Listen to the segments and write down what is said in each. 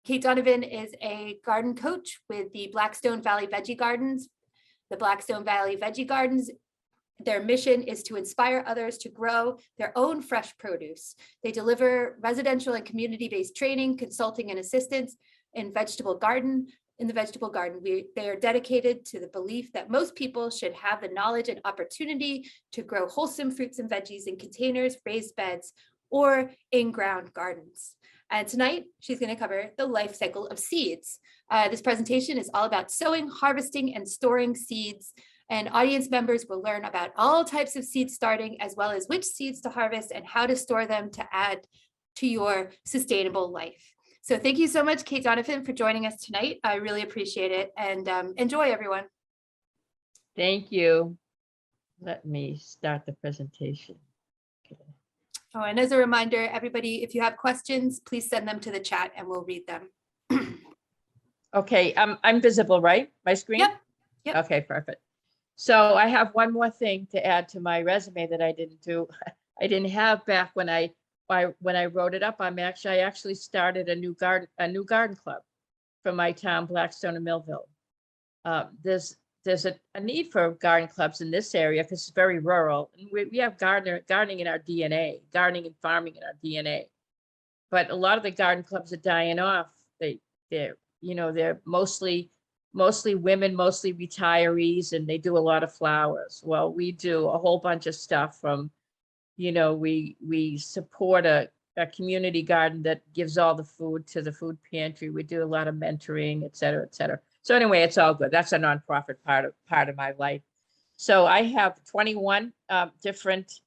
Kate Donovan is a garden coach with the Blackstone Valley Veggie Gardens. The Blackstone Valley Veggie Gardens, their mission is to inspire others to grow their own fresh produce. They deliver residential and community-based training, consulting, and assistance in the vegetable garden. They are dedicated to the belief that most people should have the knowledge and opportunity to grow wholesome fruits and veggies in containers, raised beds, or in-ground gardens. And tonight, she's going to cover the life cycle of seeds. This presentation is all about sowing, harvesting, and storing seeds. And audience members will learn about all types of seed starting, as well as which seeds to harvest and how to store them to add to your sustainable life. So thank you so much, Kate Donovan, for joining us tonight. I really appreciate it, and enjoy, everyone. Thank you. Let me start the presentation. Okay. Oh, and as a reminder, everybody, if you have questions, please send them to the chat and we'll read them. Okay, I'm visible, right? My screen? Yep. Okay, perfect. So I have one more thing to add to my resume that I didn't do. I didn't have back when I wrote it up. I actually started a new garden club for my town, Blackstone and Millville. There's a need for garden clubs in this area because it's very rural. And we have gardening in our DNA, gardening and farming in our DNA. But a lot of the garden clubs are dying off. They're mostly women, mostly retirees, and they do a lot of flowers. Well, we do a whole bunch of stuff from, we support a community garden that gives all the food to the food pantry. We do a lot of mentoring, et cetera, et cetera. So anyway, it's all good. That's a nonprofit part of my life. So I have 21 different,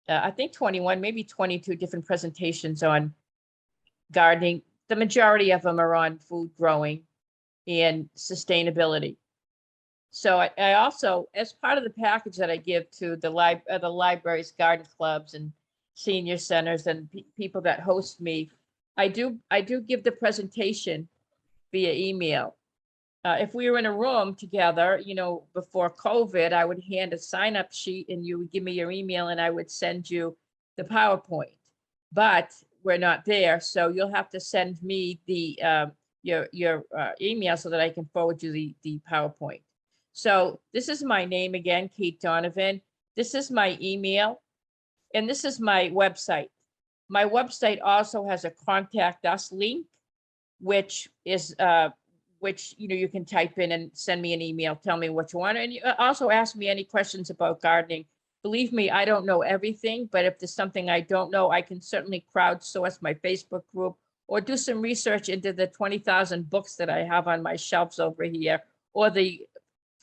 I think 21, maybe 22 different presentations on gardening. The majority of them are on food growing and sustainability. So I also, as part of the package that I give to the libraries, garden clubs, and senior centers and people that host me, I do give the presentation via email. If we were in a room together, before COVID, I would hand a sign-up sheet and you would give me your email and I would send you the PowerPoint. But we're not there, so you'll have to send me the your email so that I can forward you the PowerPoint. So this is my name again, Kate Donovan. This is my email, and this is my website. My website also has a contact us link, which is which you can type in and send me an email, tell me what you want, and you also ask me any questions about gardening. Believe me, I don't know everything, but if there's something I don't know, I can certainly crowdsource my Facebook group or do some research into the 20,000 books that I have on my shelves over here, or the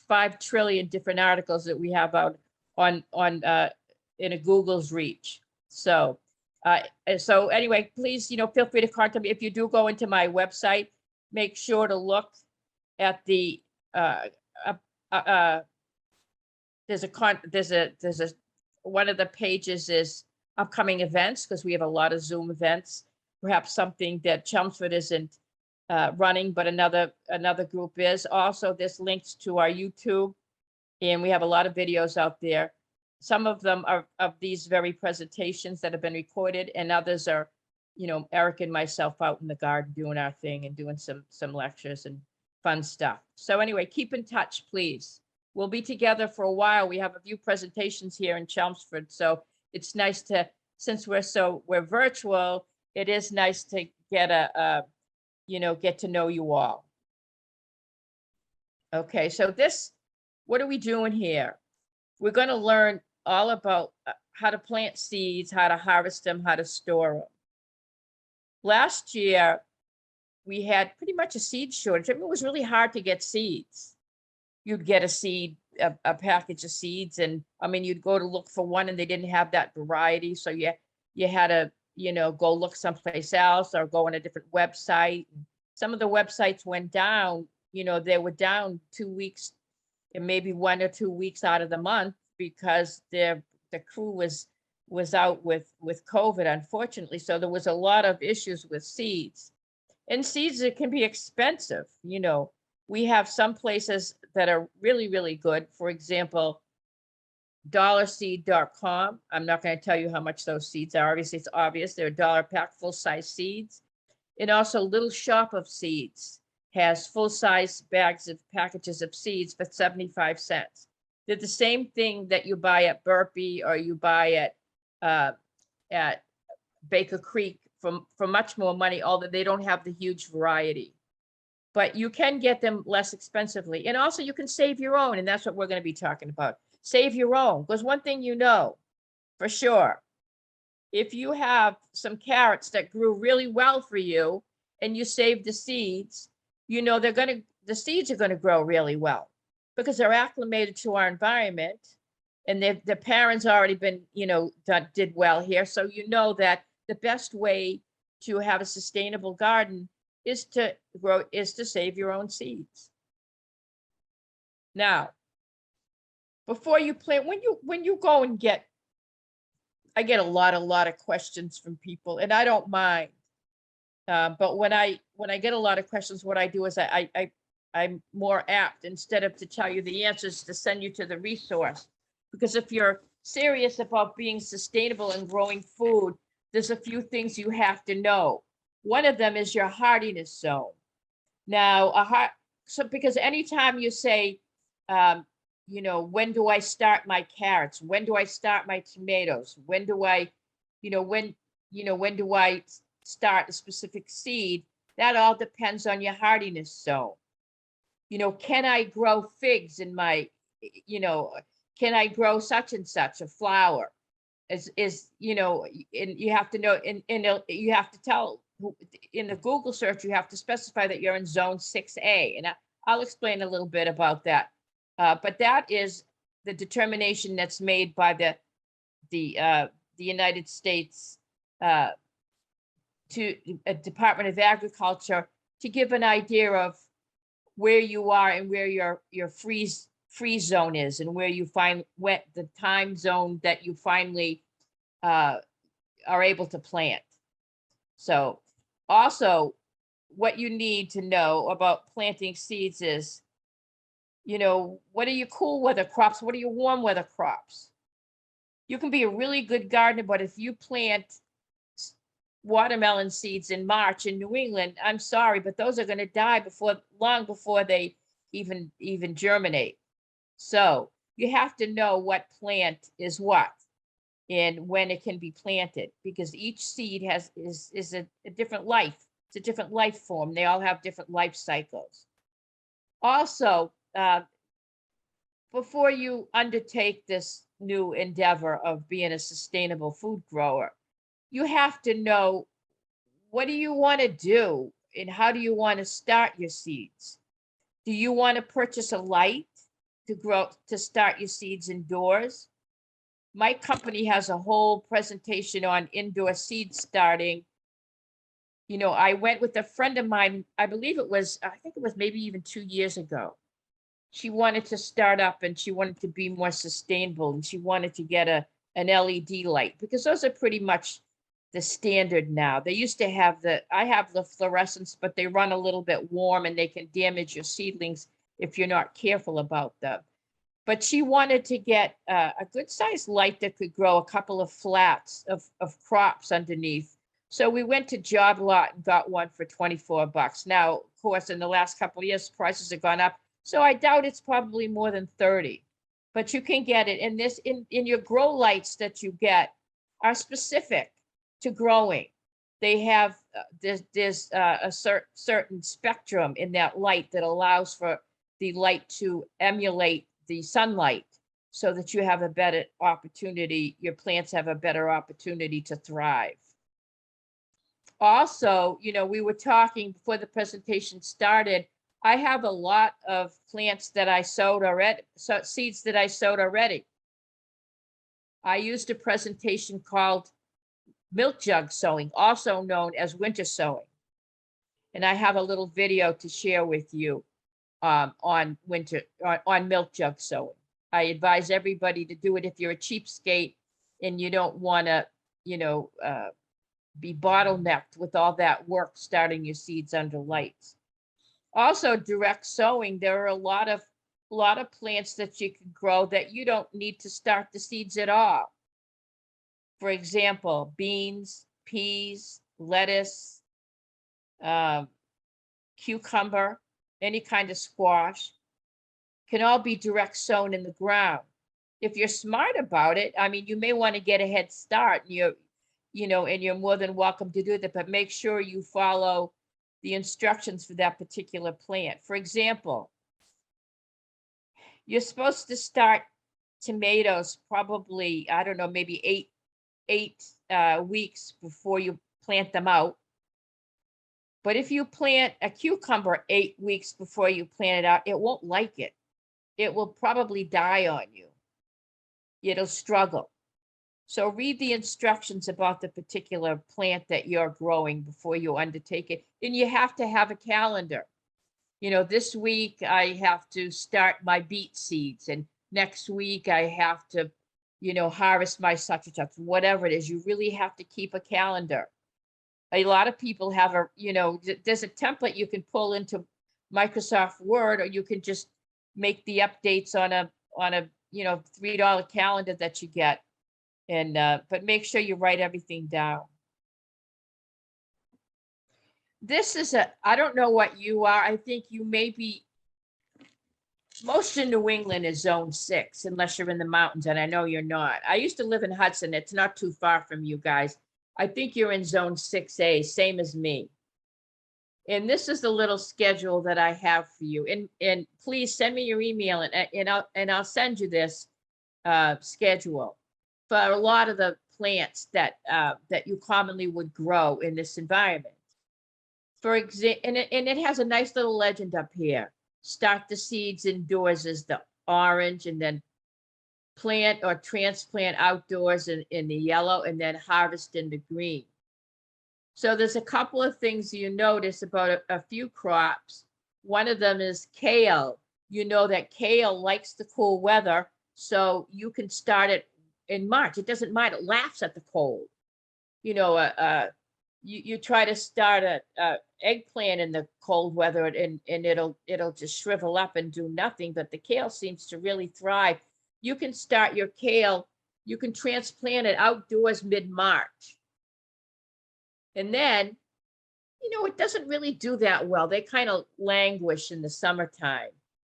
5 trillion different articles that we have out on in a Google's reach. So anyway, please, feel free to contact me. If you do go into my website, make sure to look at the one of the pages is upcoming events, because we have a lot of Zoom events, perhaps something that Chelmsford isn't running, but another group is. Also, there's links to our YouTube, and we have a lot of videos out there. Some of them are of these very presentations that have been recorded, and others are, Eric and myself out in the garden doing our thing and doing some lectures and fun stuff. So anyway, keep in touch, please. We'll be together for a while. We have a few presentations here in Chelmsford, so it's nice to, since we're virtual, it is nice to get get to know you all. Okay, so what are we doing here? We're going to learn all about how to plant seeds, how to harvest them, how to store them. Last year, we had pretty much a seed shortage. I mean, it was really hard to get seeds. You'd get a package of seeds, and you'd go to look for one and they didn't have that variety. So you had to, go look someplace else or go on a different website. Some of the websites went down, they were down 2 weeks and maybe 1 or 2 weeks out of the month because the crew was out with COVID, unfortunately. So there was a lot of issues with seeds. And seeds, it can be expensive. We have some places that are really, really good. For example, dollarseed.com. I'm not going to tell you how much those seeds are. Obviously, it's obvious. They're $1 pack full-size seeds. And also Little Shop of Seeds has full-size packages of seeds for 75 cents. They're the same thing that you buy at Burpee or you buy at Baker Creek for much more money, although they don't have the huge variety. But you can get them less expensively. And also you can save your own, and that's what we're going to be talking about. Save your own. Because one thing you know for sure, if you have some carrots that grew really well for you and you save the seeds, you know the seeds are going to grow really well because they're acclimated to our environment and their parents already been, did well here. So you know that the best way to have a sustainable garden is to save your own seeds. Now, before you plant, when you go and I get a lot of questions from people, and I don't mind. But when I get a lot of questions, what I do is I'm more apt, instead of to tell you the answers, to send you to the resource. Because if you're serious about being sustainable and growing food, there's a few things you have to know. One of them is your hardiness zone. Now, because anytime you say, when do I start my carrots? When do I start my tomatoes? When do I start a specific seed? That all depends on your hardiness zone. Can I grow figs in my, can I grow such and such a flower? And you have to know, and you have to tell in the Google search, you have to specify that you're in zone 6A. And I'll explain a little bit about that. But that is the determination that's made by the United States to a Department of Agriculture to give an idea of where you are and where your freeze zone is, and where you find the time zone that you finally are able to plant. So also what you need to know about planting seeds is, what are your cool weather crops? What are your warm weather crops? You can be a really good gardener, but if you plant watermelon seeds in March in New England, I'm sorry, but those are going to die long before they even germinate. So you have to know what plant is what and when it can be planted, because each seed is a different life. It's a different life form. They all have different life cycles. Also, before you undertake this new endeavor of being a sustainable food grower, you have to know, what do you want to do and how do you want to start your seeds? Do you want to purchase a light to start your seeds indoors? My company has a whole presentation on indoor seed starting. I went with a friend of mine, I think it was maybe even 2 years ago. She wanted to start up and she wanted to be more sustainable, and she wanted to get an LED light, because those are pretty much the standard now. They used to have I have the fluorescents, but they run a little bit warm and they can damage your seedlings if you're not careful about them. But she wanted to get a good sized light that could grow a couple of flats of crops underneath. So we went to Job Lot and got one for $24. Now, of course, in the last couple of years, prices have gone up. So I doubt it's probably more than 30, but you can get it. And in your grow lights that you get are specific to growing. They have, there's a certain spectrum in that light that allows for the light to emulate the sunlight, so that you have a better opportunity, your plants have a better opportunity to thrive. Also, we were talking before the presentation started, I have a lot of plants that I sowed already, seeds that I sowed already. I used a presentation called milk jug sowing, also known as winter sowing. And I have a little video to share with you on milk jug sowing. I advise everybody to do it if you're a cheapskate and you don't want to, be bottlenecked with all that work starting your seeds under lights. Also, direct sowing, there are a lot of plants that you can grow that you don't need to start the seeds at all. For example, beans, peas, lettuce, cucumber, any kind of squash, can all be direct sown in the ground. If you're smart about it, I mean, you may want to get a head start, and you're more than welcome to do that, but make sure you follow the instructions for that particular plant. For example, you're supposed to start tomatoes probably, I don't know, maybe eight weeks before you plant them out. But if you plant a cucumber 8 weeks before you plant it out, it won't like it. It will probably die on you. It'll struggle. So read the instructions about the particular plant that you're growing before you undertake it. And you have to have a calendar. This week I have to start my beet seeds, and next week I have to, harvest my such and such, whatever it is. You really have to keep a calendar. A lot of people have there's a template you can pull into Microsoft Word, or you can just make the updates on a $3 calendar that you get. And but make sure you write everything down. This is I don't know what you are. I think you may be, most of New England is zone 6, unless you're in the mountains, and I know you're not. I used to live in Hudson. It's not too far from you guys. I think you're in zone 6A, same as me. And this is the little schedule that I have for you. And please send me your email, and I'll send you this schedule for a lot of the plants that you commonly would grow in this environment. For example, and it has a nice little legend up here. Start the seeds indoors is the orange, and then plant or transplant outdoors in the yellow, and then harvest in the green. So there's a couple of things you notice about a few crops. One of them is kale. You know that kale likes the cool weather, so you can start it in March. It doesn't mind. It laughs at the cold. You try to start a eggplant in the cold weather, and it'll just shrivel up and do nothing. But the kale seems to really thrive. You can start your kale. You can transplant it outdoors mid-March. And then, it doesn't really do that well. They kind of languish in the summertime.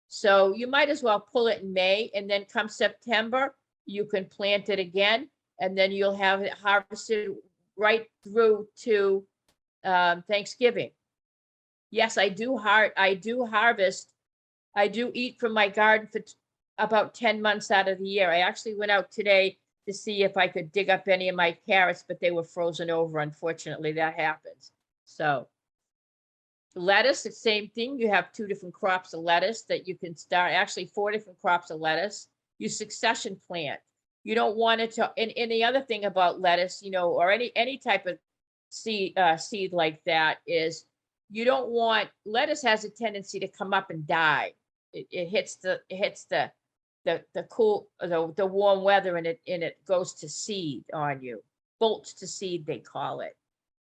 So you might as well pull it in May, and then come September, you can plant it again, and then you'll have it harvested right through to Thanksgiving. Yes, I do harvest. I do eat from my garden for about 10 months out of the year. I actually went out today to see if I could dig up any of my carrots, but they were frozen over. Unfortunately, that happens. So lettuce, the same thing. You have 2 different crops of lettuce that you can start, actually 4 different crops of lettuce. You succession plant. You don't want it to, and the other thing about lettuce, or any type of seed like that, is you don't want, lettuce has a tendency to come up and die. It hits the cool, the warm weather, and it goes to seed on you. Bolts to seed, they call it.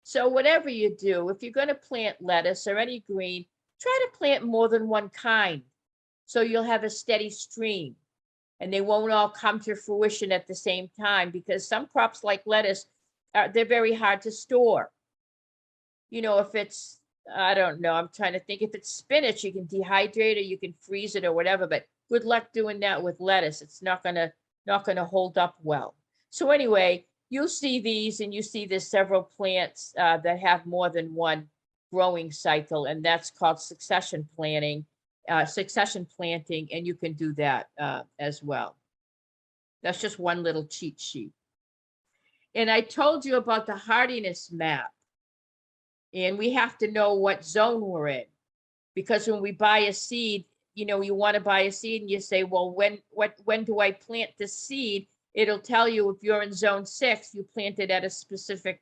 So whatever you do, if you're going to plant lettuce or any green, try to plant more than one kind, so you'll have a steady stream, and they won't all come to fruition at the same time, because some crops like lettuce, they're very hard to store. If it's, I don't know, I'm trying to think, if it's spinach, you can dehydrate it, you can freeze it or whatever, but good luck doing that with lettuce. It's not gonna hold up well. So anyway, you'll see these, and you see there's several plants that have more than one growing cycle, and that's called succession planting, and you can do that as well. That's just one little cheat sheet. And I told you about the hardiness map, and we have to know what zone we're in, because when we buy a seed, you want to buy a seed, and you say, well, when do I plant this seed? It'll tell you if you're in zone 6, you plant it at a specific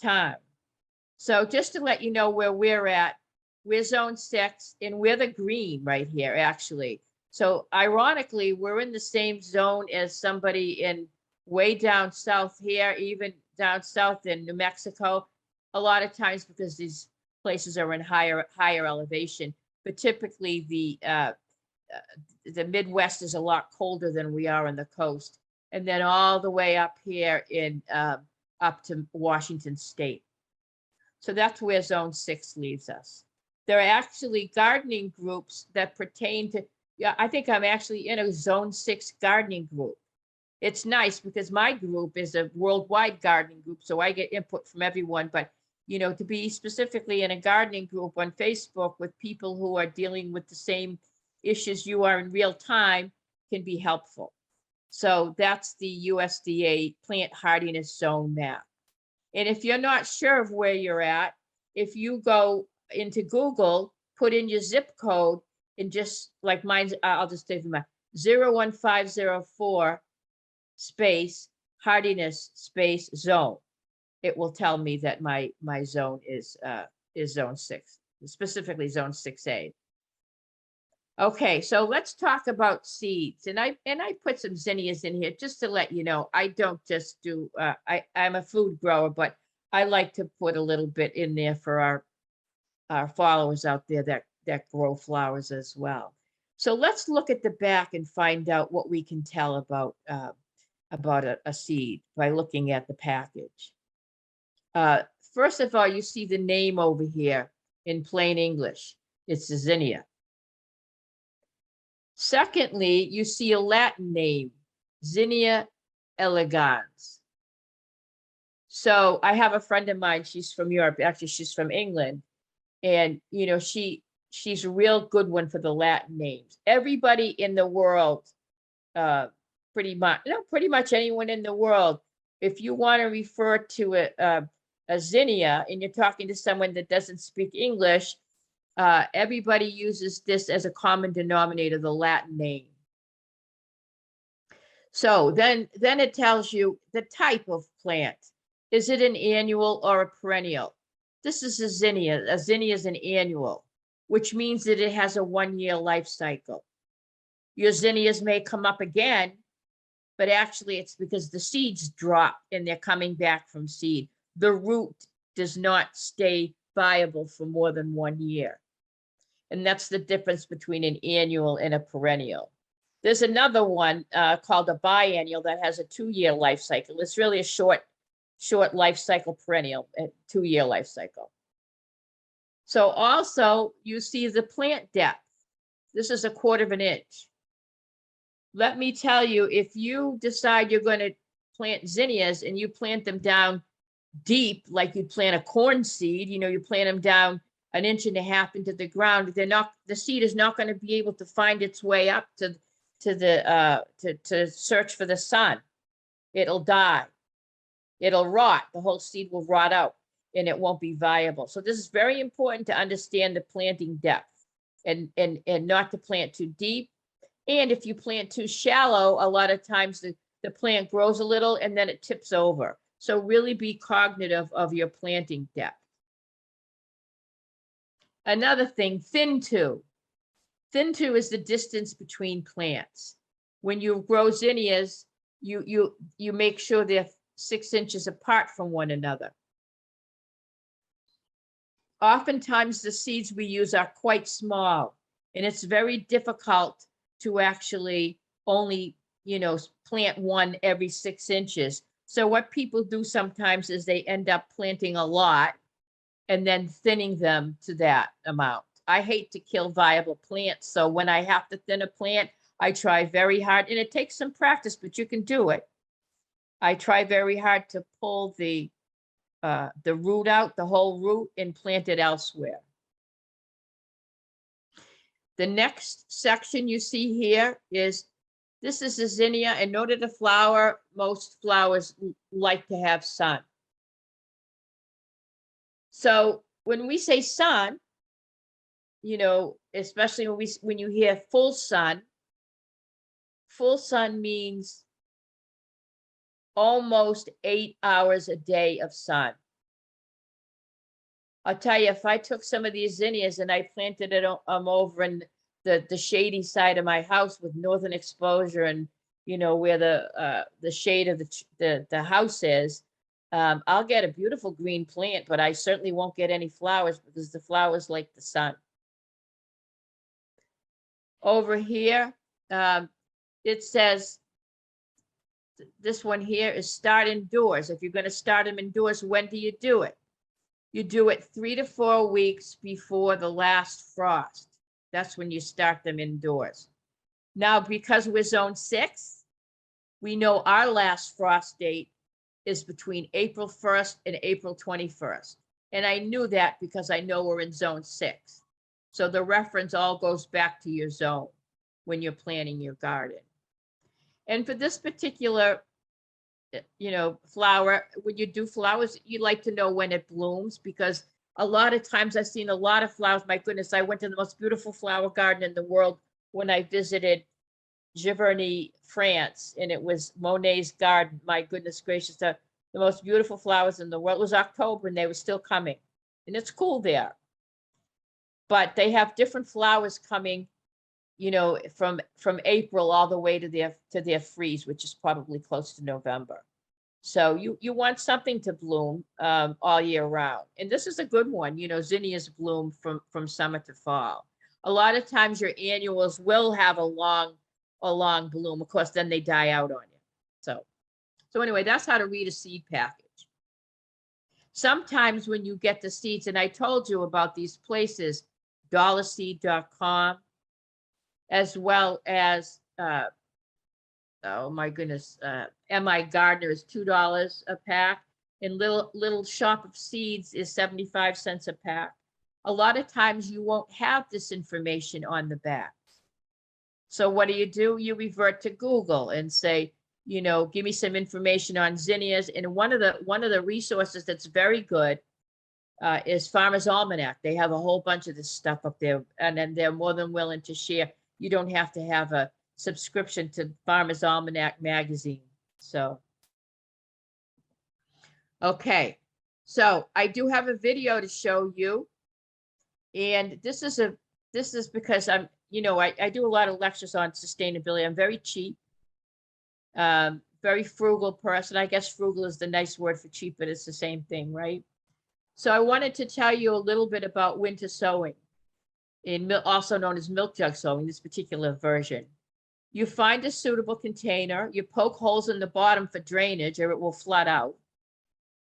time. So just to let you know where we're at, we're zone 6, and we're the green right here, actually. So ironically, we're in the same zone as somebody in way down south here, even down south in New Mexico, a lot of times, because these places are in higher elevation. But typically the Midwest is a lot colder than we are on the coast. And then all the way up here in up to Washington State. So that's where zone 6 leaves us. There are actually gardening groups that pertain to, yeah, I think I'm actually in a zone 6 gardening group. It's nice because my group is a worldwide gardening group, so I get input from everyone. But, you know, to be specifically in a gardening group on Facebook with people who are dealing with the same issues you are in real time can be helpful. So that's the USDA plant hardiness zone map. And if you're not sure of where you're at, if you go into Google, put in your zip code and just like mine's, I'll just take my 01504 space hardiness space zone. It will tell me that my zone is zone 6, specifically zone 6A. Okay, so let's talk about seeds. And I put some zinnias in here just to let you know, I don't just do, I'm a food grower, but I like to put a little bit in there for our followers out there that grow flowers as well. So let's look at the back and find out what we can tell about a seed by looking at the package. First of all, you see the name over here in plain English. It's a zinnia. Secondly, you see a Latin name, Zinnia elegans. So I have a friend of mine, she's from Europe, actually she's from England. And, you know, she's a real good one for the Latin names. Everybody in the world, pretty much anyone in the world, if you want to refer to a zinnia and you're talking to someone that doesn't speak English, everybody uses this as a common denominator, the Latin name. So then it tells you the type of plant. Is it an annual or a perennial? This is a zinnia. A zinnia is an annual, which means that it has a 1-year life cycle. Your zinnias may come up again, but actually it's because the seeds drop and they're coming back from seed. The root does not stay viable for more than 1 year. And that's the difference between an annual and a perennial. There's another one called a biennial that has a 2-year life cycle. It's really a short life cycle perennial, a 2-year life cycle. So also you see the plant depth. This is 1/4 inch. Let me tell you, if you decide you're going to plant zinnias and you plant them down deep, like you plant a corn seed, you know, you plant them down 1.5 inches into the ground, the seed is not going to be able to find its way up to search for the sun. It'll die. It'll rot. The whole seed will rot out and it won't be viable. So this is very important to understand the planting depth and not to plant too deep. And if you plant too shallow, a lot of times the plant grows a little and then it tips over. So really be cognitive of your planting depth. Another thing, thin to. Thin to is the distance between plants. When you grow zinnias, you make sure they're 6 inches apart from one another. Oftentimes the seeds we use are quite small, and it's very difficult to actually only, you know, plant one every 6 inches. So what people do sometimes is they end up planting a lot and then thinning them to that amount. I hate to kill viable plants. So when I have to thin a plant, I try very hard, and it takes some practice, but you can do it. I try very hard to pull the root out, the whole root, and plant it elsewhere. The next section you see here is, this is a zinnia, and in order to flower, most flowers like to have sun. So when we say sun, you know, especially when you hear full sun means almost 8 hours a day of sun. I'll tell you, if I took some of these zinnias and I planted it over in the shady side of my house with northern exposure, and you know where the shade of the house is, I'll get a beautiful green plant, but I certainly won't get any flowers because the flowers like the sun. Over here, it says, this one here is start indoors. If you're going to start them indoors, when do you do it? You do it 3 to 4 weeks before the last frost. That's when you start them indoors. Now, because we're zone 6, we know our last frost date is between April 1st and April 21st. And I knew that because I know we're in zone 6. So the reference all goes back to your zone when you're planting your garden. And for this particular, flower, when you do flowers, you like to know when it blooms, because a lot of times I've seen a lot of flowers. My goodness, I went to the most beautiful flower garden in the world when I visited Giverny, France, and it was Monet's garden. My goodness gracious, the most beautiful flowers in the world. It was October and they were still coming, and it's cool there. But they have different flowers coming, from April all the way to their freeze, which is probably close to November. So you want something to bloom all year round. And this is a good one. Zinnias bloom from summer to fall. A lot of times your annuals will have a long bloom. Of course, then they die out on you. So anyway, that's how to read a seed package. Sometimes when you get the seeds, and I told you about these places, dollarseed.com, as well as, oh my goodness, MI Gardner is $2 a pack, and little Shop of Seeds is 75 cents a pack. A lot of times you won't have this information on the back. So what do? You revert to Google and say, give me some information on zinnias. And one of the resources that's very good is Farmer's Almanac. They have a whole bunch of this stuff up there, and then they're more than willing to share. You don't have to have a subscription to Farmer's Almanac magazine. So, okay. So I do have a video to show you. And this is because I do a lot of lectures on sustainability. I'm very cheap, very frugal person. I guess frugal is the nice word for cheap, but it's the same thing, right? So I wanted to tell you a little bit about winter sowing, also known as milk jug sowing, this particular version. You find a suitable container, you poke holes in the bottom for drainage or it will flood out.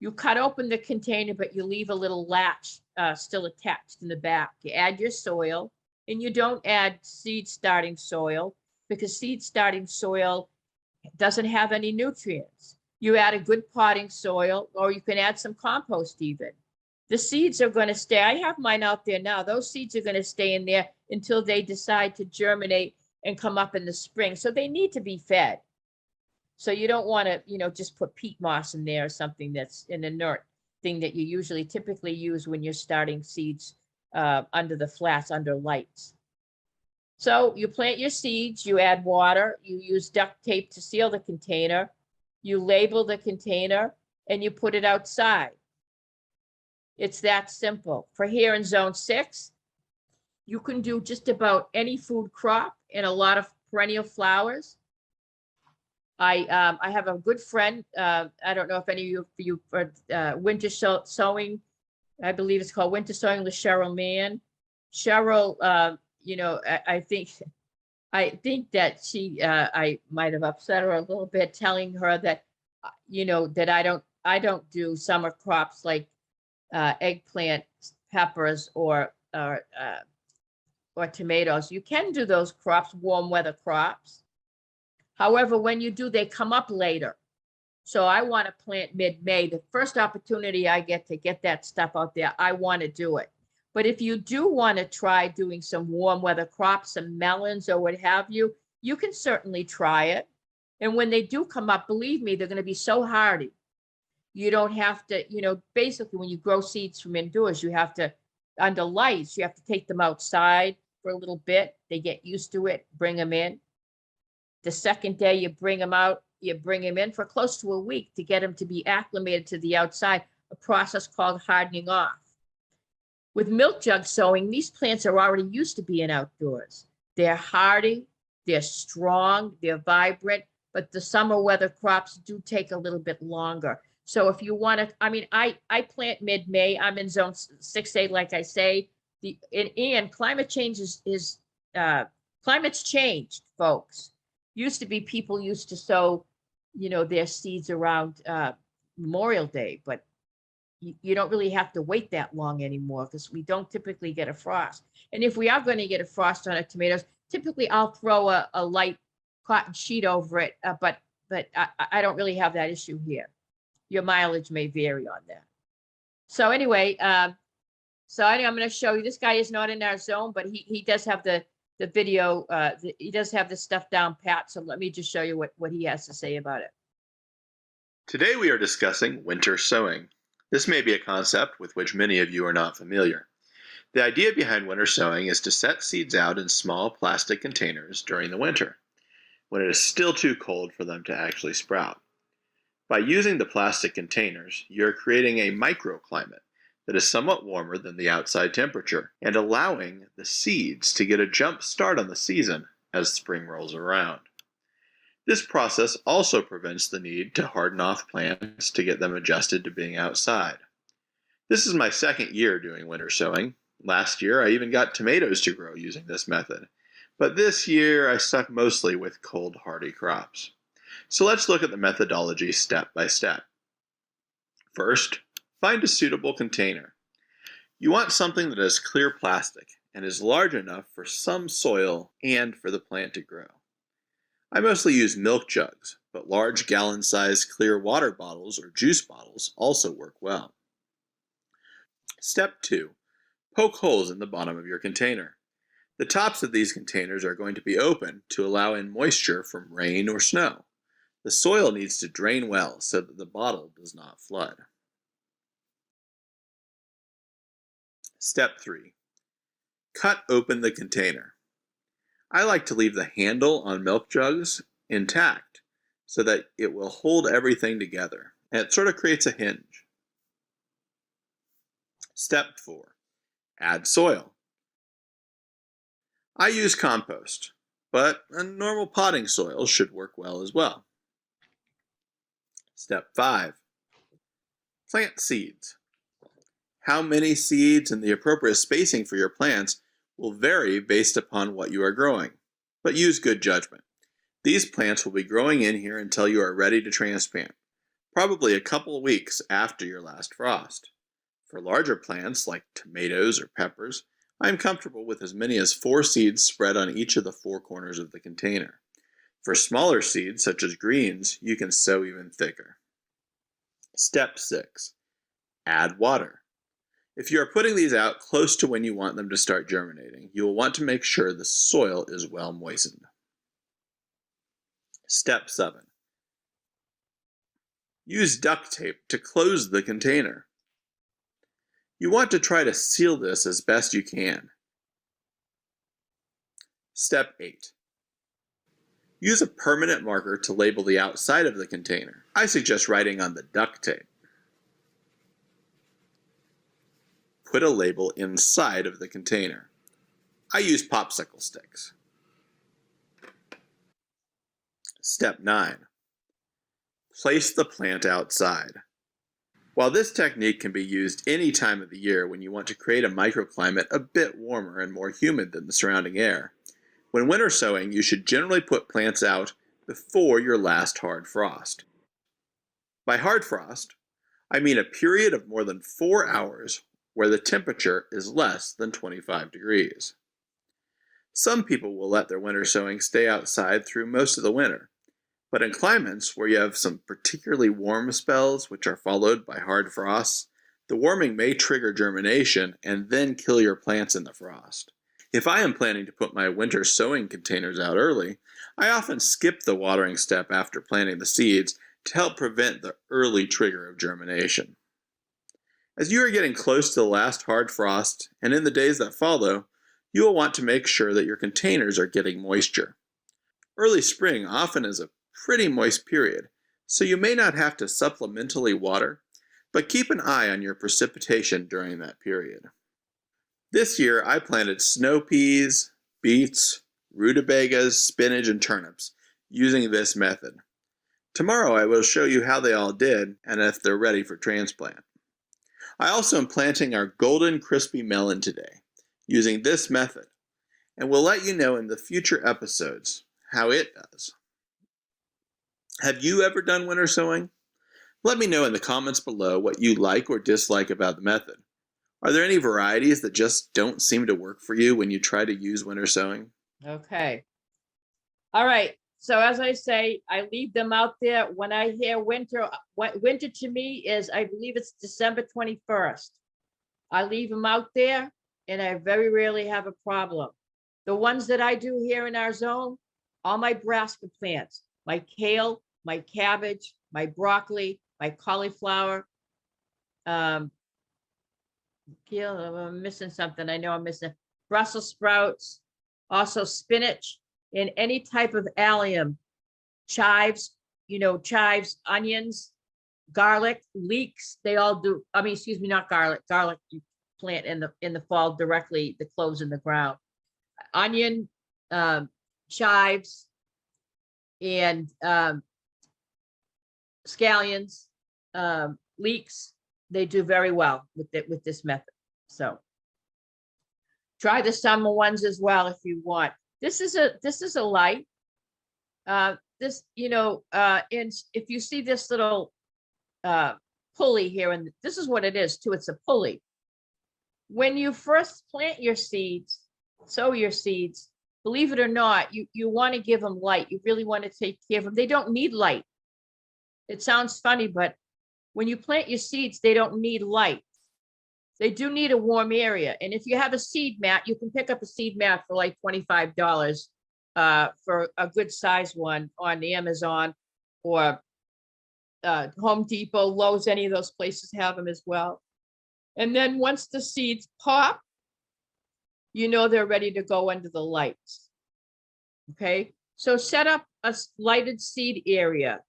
You cut open the container, but you leave a little latch still attached in the back. You add your soil, and you don't add seed starting soil because seed starting soil doesn't have any nutrients. You add a good potting soil, or you can add some compost even. The seeds are going to stay. I have mine out there now. Those seeds are going to stay in there until they decide to germinate and come up in the spring. So they need to be fed. So you don't want to, just put peat moss in there or something that's an inert thing that you typically use when you're starting seeds under the flats, under lights. So you plant your seeds, you add water, you use duct tape to seal the container, you label the container, and you put it outside. It's that simple. For here in zone 6, you can do just about any food crop and a lot of perennial flowers. I have a good friend. I don't know if any of you are winter sowing. I believe it's called Winter Sowing with Cheryl Mann. Cheryl, I think that I might have upset her a little bit, telling her that, that I don't do summer crops like eggplant, peppers, or tomatoes. You can do those crops, warm weather crops. However, when you do, they come up later. So I want to plant mid-May. The first opportunity I get to get that stuff out there, I want to do it. But if you do want to try doing some warm weather crops, some melons or what have you, you can certainly try it. And when they do come up, believe me, they're going to be so hardy. You don't have to, basically when you grow seeds from indoors, you have to, under lights, you have to take them outside for a little bit. They get used to it, bring them in. The second day you bring them out, you bring them in for close to a week to get them to be acclimated to the outside, a process called hardening off. With milk jug sowing, these plants are already used to being outdoors. They're hardy, they're strong, they're vibrant, but the summer weather crops do take a little bit longer. So if you want to, I plant mid-May. I'm in zone 6A, like I say. And climate change climate's changed, folks. Used to be people used to sow, their seeds around Memorial Day, but you don't really have to wait that long anymore because we don't typically get a frost. And if we are going to get a frost on our tomatoes, typically I'll throw a light cotton sheet over it, but I don't really have that issue here. Your mileage may vary on that. So anyway, I'm going to show you, this guy is not in our zone, but he does have the video, he does have the stuff down pat. So let me just show you what he has to say about it. Today we are discussing winter sowing. This may be a concept with which many of you are not familiar. The idea behind winter sowing is to set seeds out in small plastic containers during the winter, when it is still too cold for them to actually sprout. By using the plastic containers, you are creating a microclimate that is somewhat warmer than the outside temperature and allowing the seeds to get a jump start on the season as spring rolls around. This process also prevents the need to harden off plants to get them adjusted to being outside. This is my second year doing winter sowing. Last year I even got tomatoes to grow using this method, but this year I stuck mostly with cold hardy crops. So let's look at the methodology step by step. First, find a suitable container. You want something that has clear plastic and is large enough for some soil and for the plant to grow. I mostly use milk jugs, but large gallon-sized clear water bottles or juice bottles also work well. Step 2. Poke holes in the bottom of your container. The tops of these containers are going to be open to allow in moisture from rain or snow. The soil needs to drain well so that the bottle does not flood. Step 3. Cut open the container. I like to leave the handle on milk jugs intact so that it will hold everything together, and it sort of creates a hinge. Step 4. Add soil. I use compost, but a normal potting soil should work well as well. Step 5. Plant seeds. How many seeds and the appropriate spacing for your plants will vary based upon what you are growing, but use good judgment. These plants will be growing in here until you are ready to transplant, probably a couple of weeks after your last frost. For larger plants like tomatoes or peppers, I am comfortable with as many as 4 seeds spread on each of the 4 corners of the container. For smaller seeds such as greens, you can sow even thicker. Step 6. Add water. If you are putting these out close to when you want them to start germinating, you will want to make sure the soil is well moistened. Step 7. Use duct tape to close the container. You want to try to seal this as best you can. Step 8. Use a permanent marker to label the outside of the container. I suggest writing on the duct tape. Put a label inside of the container. I use popsicle sticks. Step 9. Place the plant outside. While this technique can be used any time of the year when you want to create a microclimate a bit warmer and more humid than the surrounding air, when winter sowing, you should generally put plants out before your last hard frost. By hard frost, I mean a period of more than 4 hours where the temperature is less than 25 degrees. Some people will let their winter sowing stay outside through most of the winter, but in climates where you have some particularly warm spells which are followed by hard frosts, the warming may trigger germination and then kill your plants in the frost. If I am planning to put my winter sowing containers out early, I often skip the watering step after planting the seeds to help prevent the early trigger of germination. As you are getting close to the last hard frost, and in the days that follow, you will want to make sure that your containers are getting moisture. Early spring often is a pretty moist period, so you may not have to supplementally water, but keep an eye on your precipitation during that period. This year I planted snow peas, beets, rutabagas, spinach, and turnips using this method. Tomorrow I will show you how they all did and if they're ready for transplant. I also am planting our golden crispy melon today, using this method, and will let you know in the future episodes how it does. Have you ever done winter sowing? Let me know in the comments below what you like or dislike about the method. Are there any varieties that just don't seem to work for you when you try to use winter sowing? Okay. All right. So as I say, I leave them out there. When I hear winter, what winter to me is, I believe it's December 21st. I leave them out there and I very rarely have a problem. The ones that I do here in our zone, all my brassica plants, my kale, my cabbage, my broccoli, my cauliflower. Kale, I'm missing something. I know I'm missing Brussels sprouts, also spinach, and any type of allium, chives, chives, onions, garlic, leeks, they all do. I mean, excuse me, not garlic. Garlic you plant in the fall directly, the cloves in the ground. Onion, chives, and scallions, leeks, they do very well with this method. So try the summer ones as well if you want. This is a light. And if you see this little pulley here, and this is what it is too, it's a pulley. When you first plant your seeds, sow your seeds, believe it or not, you want to give them light. You really want to take care of them. They don't need light. It sounds funny, but when you plant your seeds, they don't need light. They do need a warm area. And if you have a seed mat, you can pick up a seed mat for like $25 for a good size one on Amazon or Home Depot, Lowe's, any of those places have them as well. And then once the seeds pop, they're ready to go under the lights. Okay, so set up a lighted seed area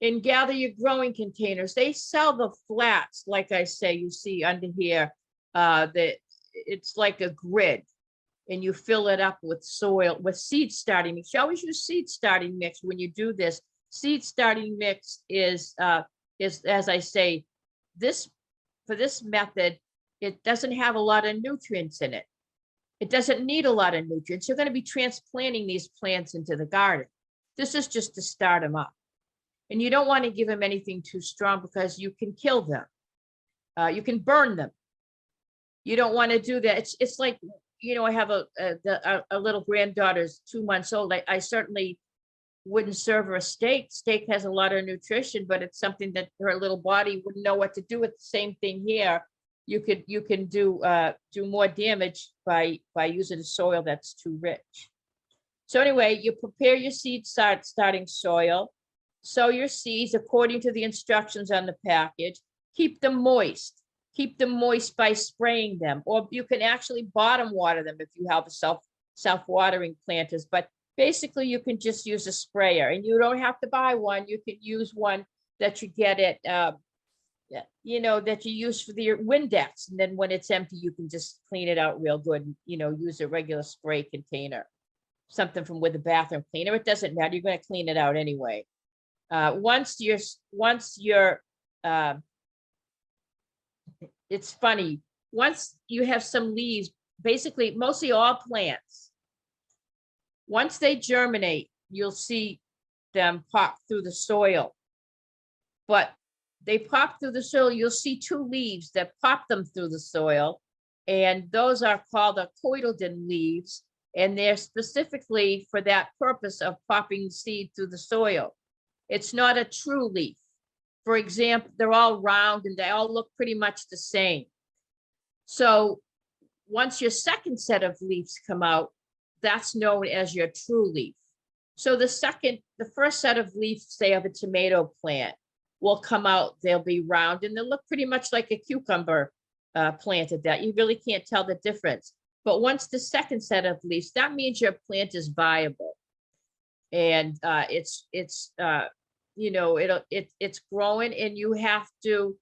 and gather your growing containers. They sell the flats, like I say, you see under here, it's like a grid, and you fill it up with soil, with seed starting mix. You always use seed starting mix when you do this. Seed starting mix is as I say, for this method, it doesn't have a lot of nutrients in it. It doesn't need a lot of nutrients. You're going to be transplanting these plants into the garden. This is just to start them up. And you don't want to give them anything too strong because you can kill them. You can burn them. You don't want to do that. It's like, I have a little granddaughter's 2 months old. I certainly wouldn't serve her a steak. Steak has a lot of nutrition, but it's something that her little body wouldn't know what to do with. The same thing here. You can do more damage by using a soil that's too rich. So anyway, you prepare your seed starting soil. Sow your seeds according to the instructions on the package. Keep them moist. Keep them moist by spraying them, or you can actually bottom water them if you have a self-watering planters. But basically, you can just use a sprayer, and you don't have to buy one. You can use one that you get at, that you use for the Windex, and then when it's empty, you can just clean it out real good. And, use a regular spray container, something from with a bathroom cleaner. It doesn't matter. You're going to clean it out anyway. It's funny. Once you have some leaves, basically mostly all plants, once they germinate, you'll see them pop through the soil. But they pop through the soil, you'll see 2 leaves that pop them through the soil. And those are called the cotyledon leaves. And they're specifically for that purpose of popping seed through the soil. It's not a true leaf. For example, they're all round and they all look pretty much the same. So once your second set of leaves come out, that's known as your true leaf. So the first set of leaves, say of a tomato plant, will come out. They'll be round and they'll look pretty much like a cucumber planted that. You really can't tell the difference. But once the second set of leaves, that means your plant is viable. And it's growing, and you have to,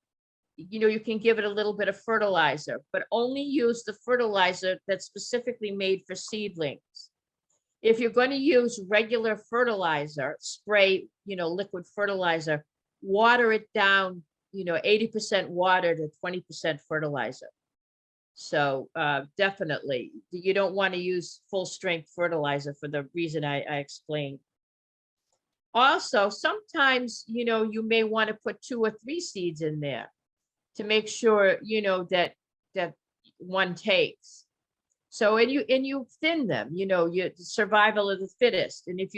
you can give it a little bit of fertilizer, but only use the fertilizer that's specifically made for seedlings. If you're going to use regular fertilizer, spray, liquid fertilizer, water it down, 80% water to 20% fertilizer. So definitely, you don't want to use full strength fertilizer for the reason I explained. Also, sometimes, you may want to put 2 or 3 seeds in there to make sure, that one takes. So, and you thin them, you survival of the fittest. And if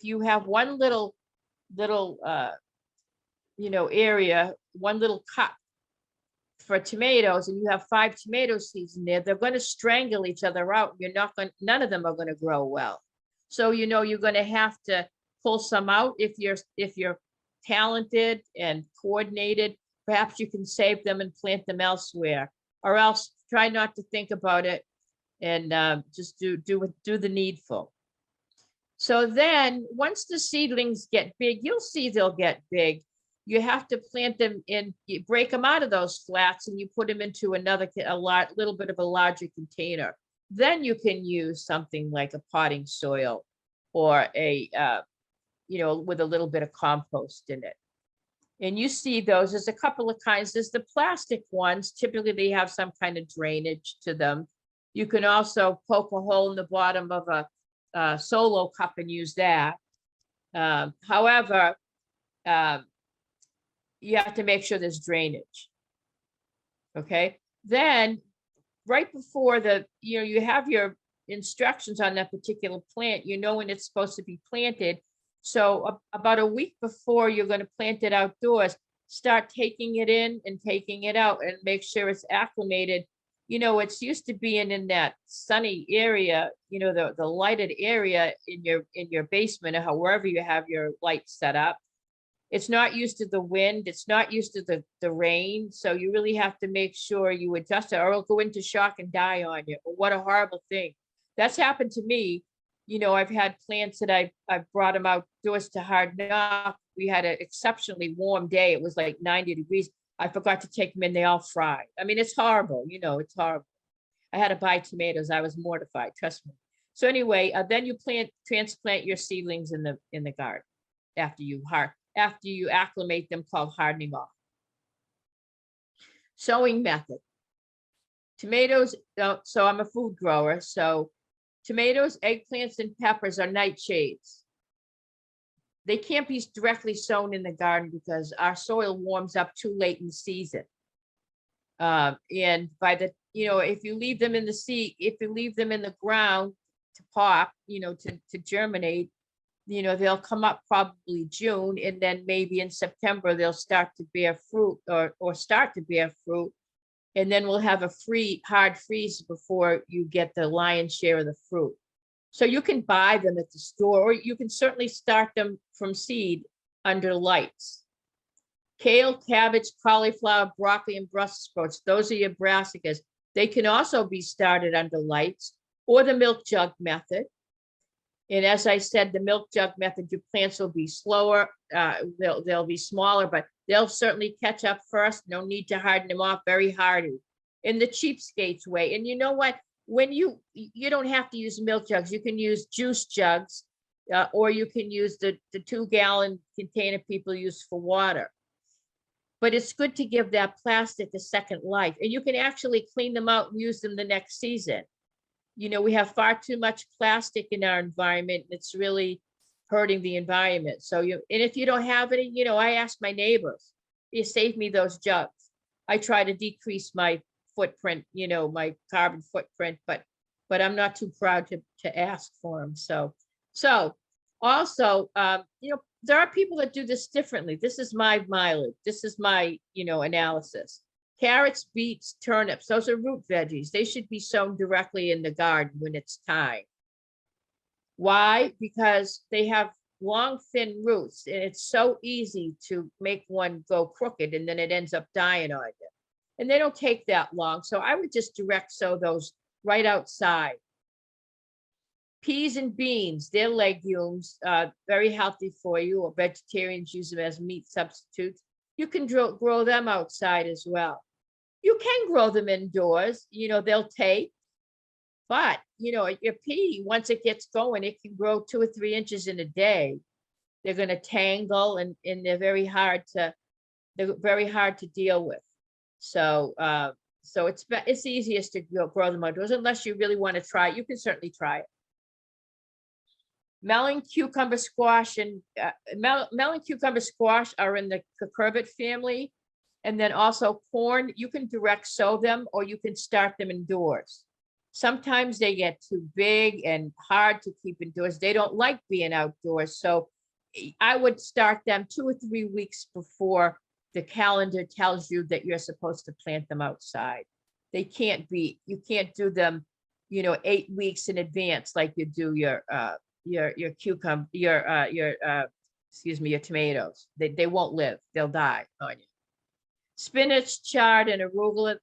you have one little, area, one little cup for tomatoes, and you have 5 tomato seeds in there, they're going to strangle each other out. None of them are going to grow well. So, you're going to have to pull some out if you're talented and coordinated. Perhaps you can save them and plant them elsewhere, or else try not to think about it and just do the needful. So then once the seedlings get big, you'll see they'll get big. You have to plant them in, you break them out of those flats and you put them into little bit of a larger container. Then you can use something like a potting soil or with a little bit of compost in it. And you see those, there's a couple of kinds. There's the plastic ones. Typically they have some kind of drainage to them. You can also poke a hole in the bottom of a solo cup and use that. However, you have to make sure there's drainage. Okay. Then right before you have your instructions on that particular plant, when it's supposed to be planted. So about a week before you're going to plant it outdoors, start taking it in and taking it out and make sure it's acclimated. It's used to being in that sunny area, the lighted area in your basement or however you have your light set up. It's not used to the wind. It's not used to the rain. So you really have to make sure you adjust it or it'll go into shock and die on you. What a horrible thing. That's happened to me. I've had plants that I've brought them outdoors to harden up. We had an exceptionally warm day. It was like 90 degrees. I forgot to take them in. They all fried. I mean, it's horrible. It's horrible. I had to buy tomatoes. I was mortified. Trust me. So anyway, then you transplant your seedlings in the garden after you acclimate them, called hardening off. Sowing method. Tomatoes. So I'm a food grower. So tomatoes, eggplants, and peppers are nightshades. They can't be directly sown in the garden because our soil warms up too late in the season. And by if you leave them in the ground to pop, to germinate, they'll come up probably June, and then maybe in September they'll start to bear fruit or start to bear fruit. And then we'll have a hard freeze before you get the lion's share of the fruit. So you can buy them at the store, or you can certainly start them from seed under lights. Kale, cabbage, cauliflower, broccoli, and Brussels sprouts, those are your brassicas. They can also be started under lights, or the milk jug method. And as I said, the milk jug method, your plants will be slower. They'll be smaller, but they'll certainly catch up first. No need to harden them off, very hardy. In the cheapskates way. And you know what? When you don't have to use milk jugs, you can use juice jugs, or you can use the 2-gallon container people use for water. But it's good to give that plastic a second life. And you can actually clean them out and use them the next season. We have far too much plastic in our environment. And it's really hurting the environment. So and if you don't have any, I ask my neighbors, you save me those jugs. I try to decrease my footprint, my carbon footprint, but I'm not too proud to ask for them. So also, there are people that do this differently. This is my mileage. This is my, analysis. Carrots, beets, turnips, those are root veggies. They should be sown directly in the garden when it's time. Why? Because they have long, thin roots, and it's so easy to make one go crooked, and then it ends up dying on you. And they don't take that long. So I would just direct sow those right outside. Peas and beans, they're legumes, very healthy for you, or vegetarians use them as meat substitutes. You can grow them outside as well. You can grow them indoors, they'll take, but your pea, once it gets going, it can grow 2 or 3 inches in a day. They're going to tangle and they're very hard to deal with. So it's easiest to grow them outdoors, unless you really want to try it. You can certainly try it. Melon, cucumber, squash, and melon, cucumber, squash are in the cucurbit family. And then also corn, you can direct sow them or you can start them indoors. Sometimes they get too big and hard to keep indoors. They don't like being outdoors. So I would start them 2 or 3 weeks before the calendar tells you that you're supposed to plant them outside. They can't be, you can't do them, 8 weeks in advance like you do your cucumber, your tomatoes. They won't live. They'll die on you. Spinach, chard, and arugula,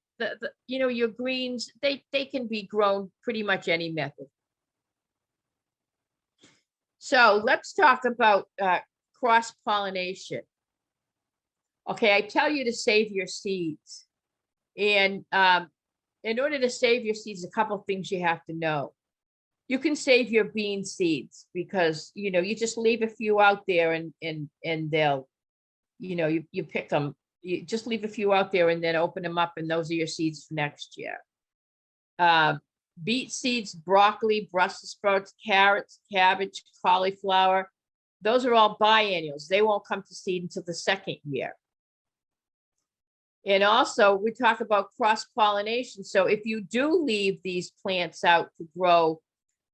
your greens, they can be grown pretty much any method. So let's talk about cross-pollination. Okay, I tell you to save your seeds. And in order to save your seeds, a couple of things you have to know. You can save your bean seeds because, you just leave a few out there and they'll, you pick them. You just leave a few out there and then open them up, and those are your seeds for next year. Beet seeds, broccoli, Brussels sprouts, carrots, cabbage, cauliflower, those are all biennials. They won't come to seed until the second year. And also we talk about cross-pollination. So if you do leave these plants out to grow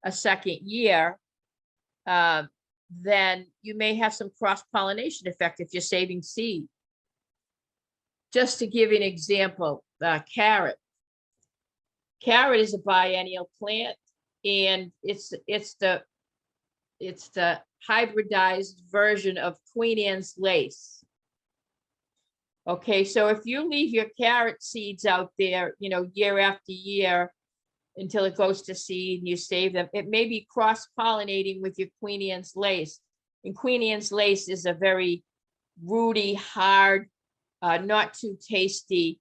a second year, then you may have some cross-pollination effect if you're saving seed. Just to give you an example, carrot. Carrot is a biennial plant, and it's the hybridized version of Queen Anne's lace. Okay, so if you leave your carrot seeds out there, year after year until it goes to seed and you save them, it may be cross-pollinating with your Queen Anne's lace. And Queen Anne's lace is a very rooty, hard, not too tasty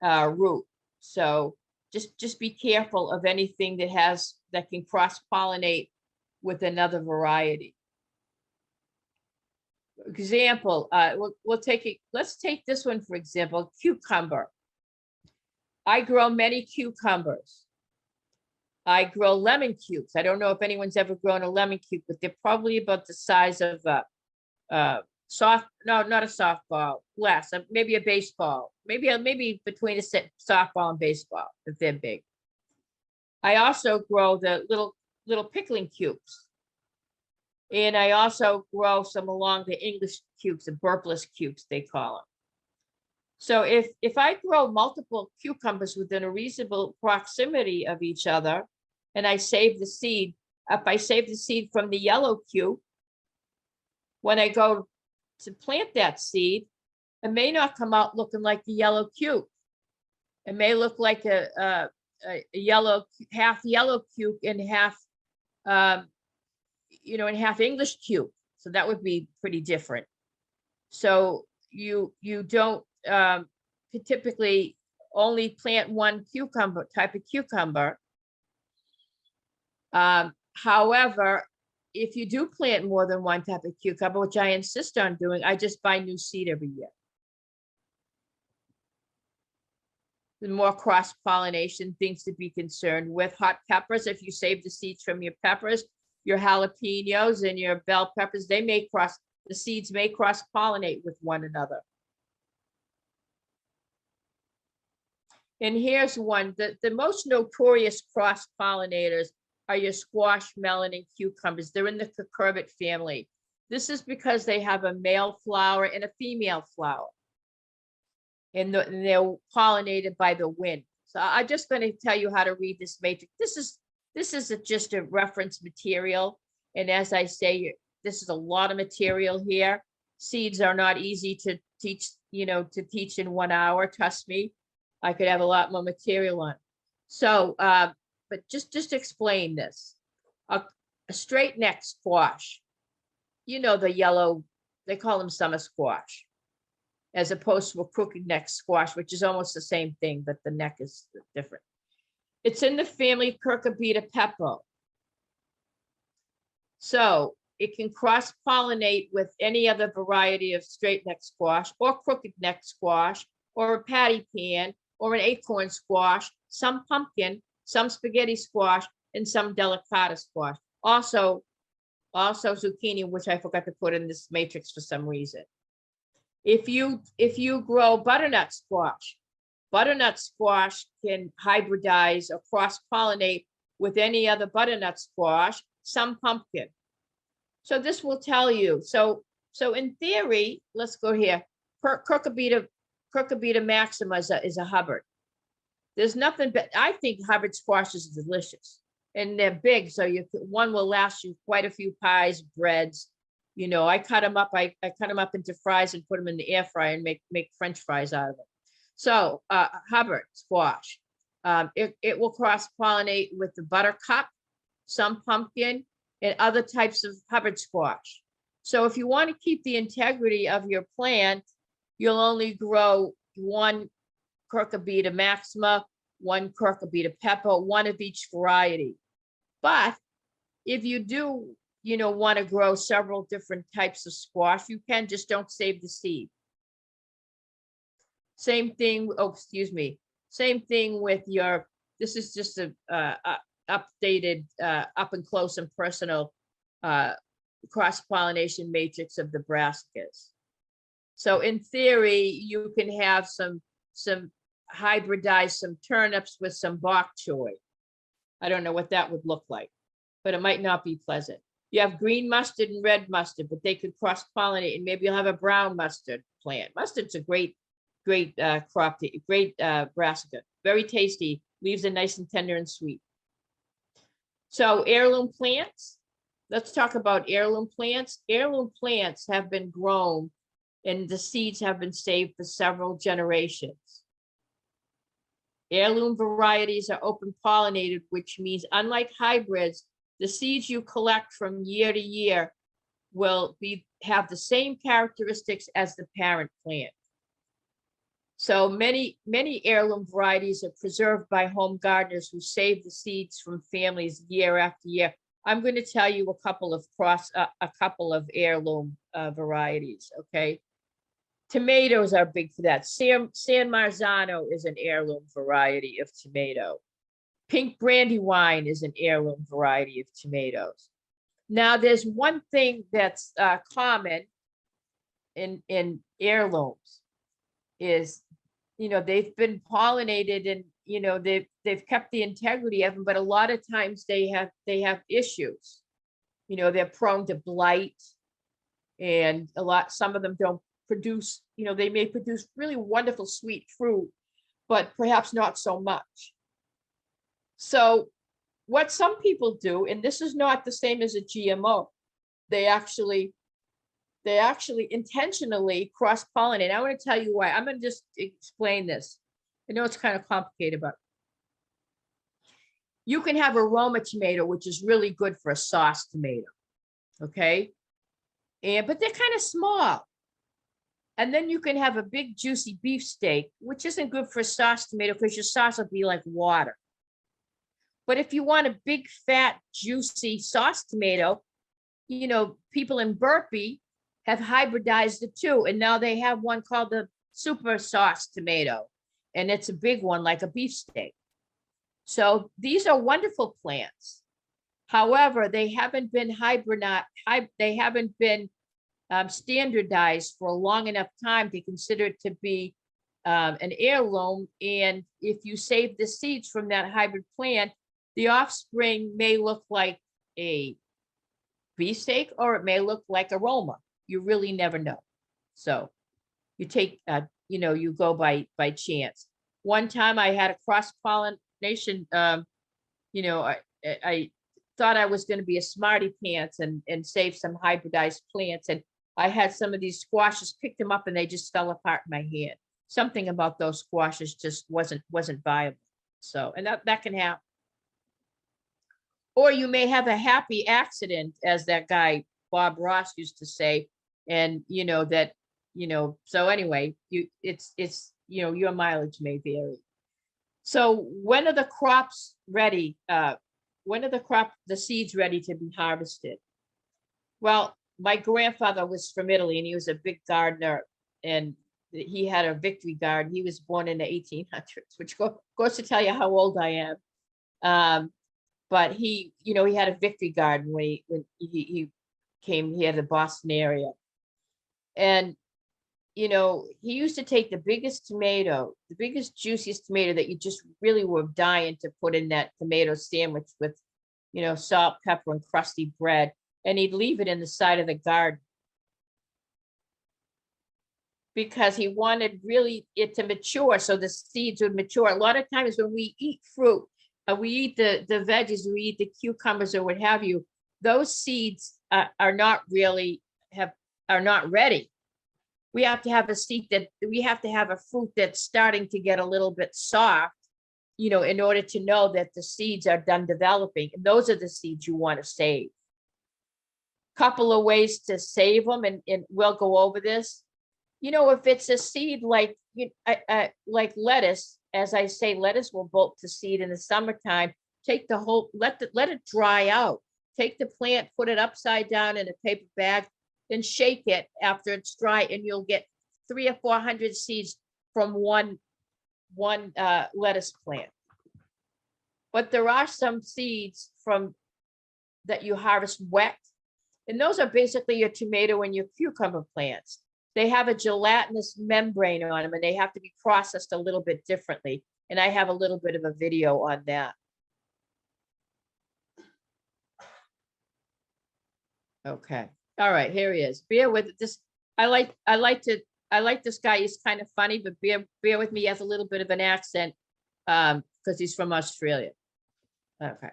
root. So just be careful of anything that can cross-pollinate with another variety. Example, let's take this one for example, cucumber. I grow many cucumbers. I grow lemon cubes. I don't know if anyone's ever grown a lemon cube, but they're probably about the size of not a softball, less, maybe a baseball, maybe between a softball and baseball if they're big. I also grow the little pickling cubes. And I also grow some along the English cubes, the burpless cubes, they call them. So if I grow multiple cucumbers within a reasonable proximity of each other, and I save the seed, if I save the seed from the yellow cube, when I go to plant that seed, it may not come out looking like the yellow cube. It may look like a yellow, half yellow cube and half, and half English cube. So that would be pretty different. So you don't typically only plant one type of cucumber. However, if you do plant more than one type of cucumber, which I insist on doing, I just buy new seed every year. The more cross-pollination things to be concerned with. Hot peppers, if you save the seeds from your peppers, your jalapenos and your bell peppers, the seeds may cross-pollinate with one another. And here's one, the most notorious cross-pollinators are your squash, melon, and cucumbers. They're in the cucurbit family. This is because they have a male flower and a female flower. And they're pollinated by the wind. So I'm just going to tell you how to read this matrix. This is just a reference material. And as I say, this is a lot of material here. Seeds are not easy to teach, teach in 1 hour. Trust me, I could have a lot more material on. So, but just explain this. A straight neck squash, the yellow, they call them summer squash, as opposed to a crooked neck squash, which is almost the same thing, but the neck is different. It's in the family Cucurbita pepo. So it can cross-pollinate with any other variety of straight neck squash or crooked neck squash or a patty pan or an acorn squash, some pumpkin, some spaghetti squash, and some delicata squash. Also, Also zucchini, which I forgot to put in this matrix for some reason. If you grow butternut squash can hybridize or cross-pollinate with any other butternut squash, some pumpkin. So this will tell you. So in theory, let's go here. Cucurbita maxima is a Hubbard. There's nothing but, I think Hubbard squash is delicious, and they're big, so one will last you quite a few pies, breads. You know, I cut them up. I cut them up into fries and put them in the air fryer and make French fries out of them. So Hubbard squash, it will cross-pollinate with the buttercup, some pumpkin, and other types of Hubbard squash. So if you want to keep the integrity of your plant, you'll only grow one Cucurbita maxima, one Cucurbita pepper, one of each variety. But if you do, want to grow several different types of squash, you can, just don't save the seed. Same thing, same thing with your, this is just a updated, up and close and personal cross-pollination matrix of the brassicas. So in theory, you can have some hybridize some turnips with some bok choy. I don't know what that would look like, but it might not be pleasant. You have green mustard and red mustard, but they could cross-pollinate, and maybe you'll have a brown mustard plant. Mustard's a great crop, great brassica, very tasty, leaves are nice and tender and sweet. So heirloom plants, let's talk about heirloom plants. Heirloom plants have been grown and the seeds have been saved for several generations. Heirloom varieties are open pollinated, which means unlike hybrids, the seeds you collect from year to year will have the same characteristics as the parent plant. So many heirloom varieties are preserved by home gardeners who save the seeds from families year after year. I'm going to tell you a couple of heirloom varieties. Okay, tomatoes are big for that. San Marzano is an heirloom variety of tomato. Pink Brandywine is an heirloom variety of tomatoes. Now, there's one thing that's common in heirlooms is, they've been pollinated and, they've kept the integrity of them, but a lot of times they have issues. They're prone to blight, and some of them don't produce, they may produce really wonderful sweet fruit, but perhaps not so much. So what some people do, and this is not the same as a GMO, they actually intentionally cross-pollinate. I want to tell you why. I'm going to just explain this. I know it's kind of complicated, but you can have a Roma tomato, which is really good for a sauce tomato. Okay. But they're kind of small. And then you can have a big juicy beefsteak, which isn't good for a sauce tomato because your sauce will be like water. But if you want a big, fat, juicy sauce tomato, people in Burpee have hybridized the two. And now they have one called the super sauce tomato. And it's a big one, like a beefsteak. So these are wonderful plants. However, they haven't been standardized for a long enough time to consider it to be an heirloom. And if you save the seeds from that hybrid plant, the offspring may look like a beefsteak or it may look like a Roma. You really never know. So you take, you go by chance. One time I had a cross-pollination, I thought I was going to be a smarty pants and save some hybridized plants. And I had some of these squashes, picked them up and they just fell apart in my hand. Something about those squashes just wasn't viable. So, and that can happen. Or you may have a happy accident, as that guy Bob Ross used to say, and so anyway, your mileage may vary. So when are the crops ready? When are the seeds ready to be harvested? Well, my grandfather was from Italy and he was a big gardener, and he had a victory garden. He was born in the 1800s, which goes to tell you how old I am. But he had a victory garden when he came here to the Boston area. And, you know, he used to take the biggest tomato, the biggest, juiciest tomato that you just really were dying to put in that tomato sandwich with, you know, salt, pepper, and crusty bread. And he'd leave it in the side of the garden, because he wanted really it to mature, so the seeds would mature. A lot of times when we eat fruit, we eat the veggies, we eat the cucumbers or what have you, those seeds are not ready. We have to have a fruit that's starting to get a little bit soft, you know, in order to know that the seeds are done developing. And those are the seeds you want to save. Couple of ways to save them, and we'll go over this. You know, if it's a seed like lettuce, as I say, lettuce will bolt to seed in the summertime. Take the whole, let it dry out. Take the plant, put it upside down in a paper bag, then shake it after it's dry, and you'll get 300 or 400 seeds from one lettuce plant. But there are some seeds that you harvest wet, and those are basically your tomato and your cucumber plants. They have a gelatinous membrane on them, and they have to be processed a little bit differently. And I have a little bit of a video on that. Okay. All right, here he is. Bear with this. I like this guy. He's kind of funny, but bear with me. He has a little bit of an accent because he's from Australia. Okay.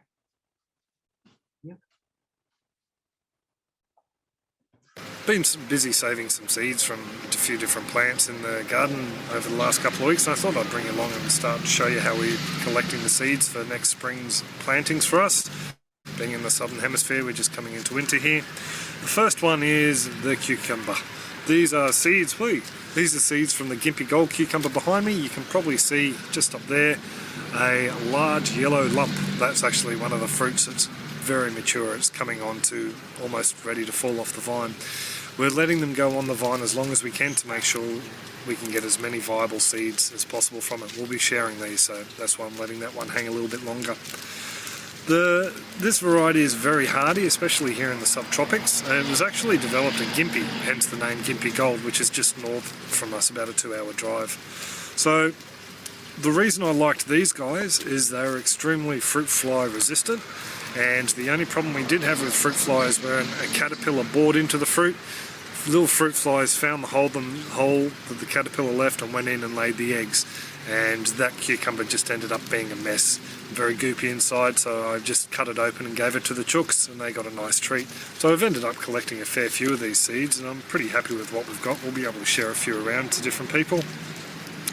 Been busy saving some seeds from a few different plants in the garden over the last couple of weeks, and I thought I'd bring you along and start to show you how we're collecting the seeds for next spring's plantings for us. Being in the southern hemisphere, we're just coming into winter here. The first one is the cucumber. These are seeds, these are seeds from the Gympie Gold cucumber behind me. You can probably see just up there a large yellow lump. That's actually one of the fruits that's very mature. It's coming on to almost ready to fall off the vine. We're letting them go on the vine as long as we can to make sure we can get as many viable seeds as possible from it. We'll be sharing these, so that's why I'm letting that one hang a little bit longer. This variety is very hardy, especially here in the subtropics. It was actually developed in Gympie, hence the name Gympie Gold, which is just north from us, about a 2-hour drive. So the reason I liked these guys is they were extremely fruit fly resistant, and the only problem we did have with fruit flies when a caterpillar bored into the fruit, little fruit flies found the hole that the caterpillar left and went in and laid the eggs, and that cucumber just ended up being a mess. Very goopy inside, so I just cut it open and gave it to the chooks, and they got a nice treat. So I've ended up collecting a fair few of these seeds, and I'm pretty happy with what we've got. We'll be able to share a few around to different people.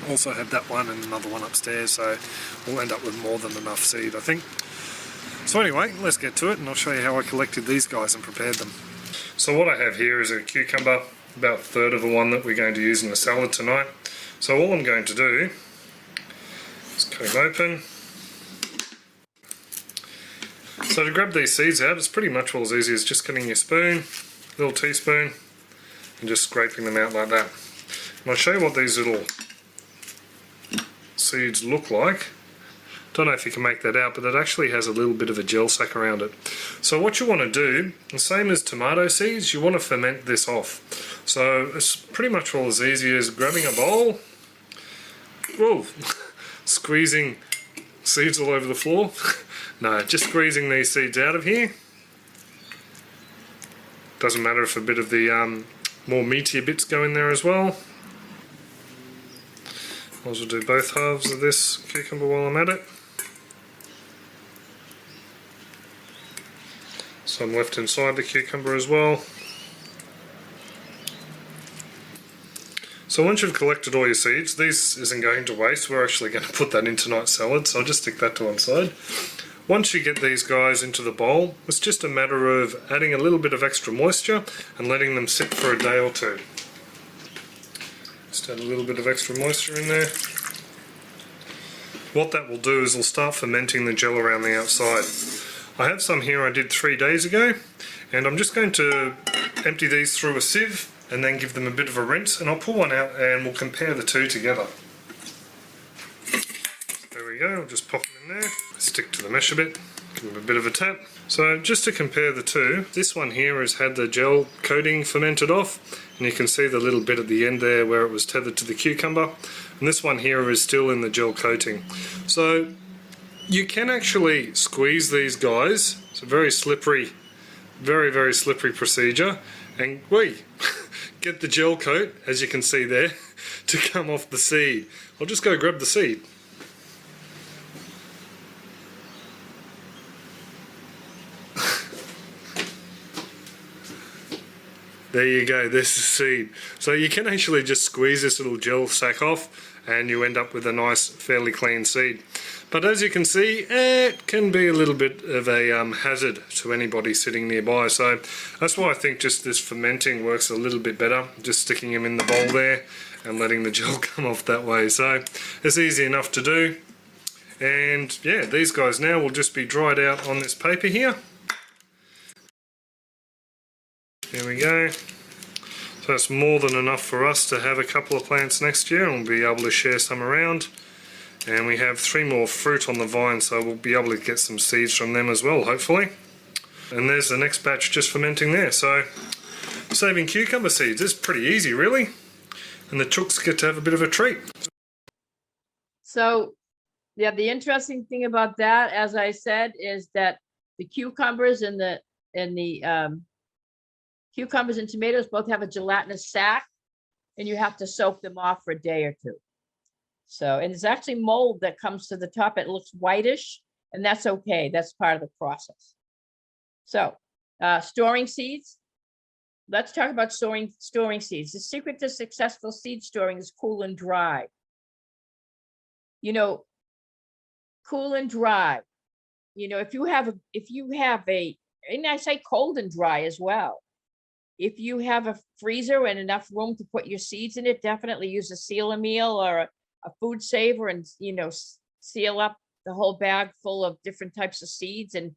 Also have that one and another one upstairs, so we'll end up with more than enough seed, I think. So anyway, let's get to it, and I'll show you how I collected these guys and prepared them. So what I have here is a cucumber, about a third of the one that we're going to use in the salad tonight. So all I'm going to do is cut him open. So to grab these seeds out, it's pretty much all as easy as just getting your spoon, little teaspoon, and just scraping them out like that. And I'll show you what these little seeds look like. Don't know if you can make that out, but it actually has a little bit of a gel sac around it. So what you want to do, the same as tomato seeds, you want to ferment this off. So it's pretty much all as easy as grabbing a bowl, whoa, squeezing seeds all over the floor. No, just squeezing these seeds out of here. Doesn't matter if a bit of the more meatier bits go in there as well. Might as well do both halves of this cucumber while I'm at it. Some left inside the cucumber as well. So once you've collected all your seeds, this isn't going to waste. We're actually going to put that in tonight's salad, so I'll just stick that to one side. Once you get these guys into the bowl, it's just a matter of adding a little bit of extra moisture and letting them sit for a day or two. Just add a little bit of extra moisture in there. What that will do is it'll start fermenting the gel around the outside. I have some here I did 3 days ago, and I'm just going to empty these through a sieve and then give them a bit of a rinse, and I'll pull one out and we'll compare the two together. There we go, I'll just pop them in there, stick to the mesh a bit, Give them a bit of a tap. So just to compare the two, this one here has had the gel coating fermented off, and you can see the little bit at the end there where it was tethered to the cucumber, and this one here is still in the gel coating. So you can actually squeeze these guys. It's a very slippery, very slippery procedure, and we get the gel coat, as you can see there, to come off the seed. I'll just go grab the seed. There you go, there's the seed. So you can actually just squeeze this little gel sac off and you end up with a nice, fairly clean seed. But as you can see, it can be a little bit of a hazard to anybody sitting nearby. So that's why I think just this fermenting works a little bit better, just sticking them in the bowl there and letting the gel come off that way. So it's easy enough to do. And yeah, these guys now will just be dried out on this paper here. There we go. So that's more than enough for us to have a couple of plants next year, and we'll be able to share some around. And we have 3 more fruit on the vine, so we'll be able to get some seeds from them as well, hopefully. And there's the next batch just fermenting there. So saving cucumber seeds is pretty easy, really. And the chooks get to have a bit of a treat. So yeah, the interesting thing about that, as I said, is that the cucumbers and the cucumbers and tomatoes both have a gelatinous sac, and you have to soak them off for a day or 2. So, and there's actually mold that comes to the top. It looks whitish, and that's okay. That's part of the process. So, storing seeds. Let's talk about storing seeds. The secret to successful seed storing is cool and dry. You know, cool and dry. You know, if you have a, and I say cold and dry as well. If you have a freezer and enough room to put your seeds in it, definitely use a sealer meal or a food saver, and seal up the whole bag full of different types of seeds and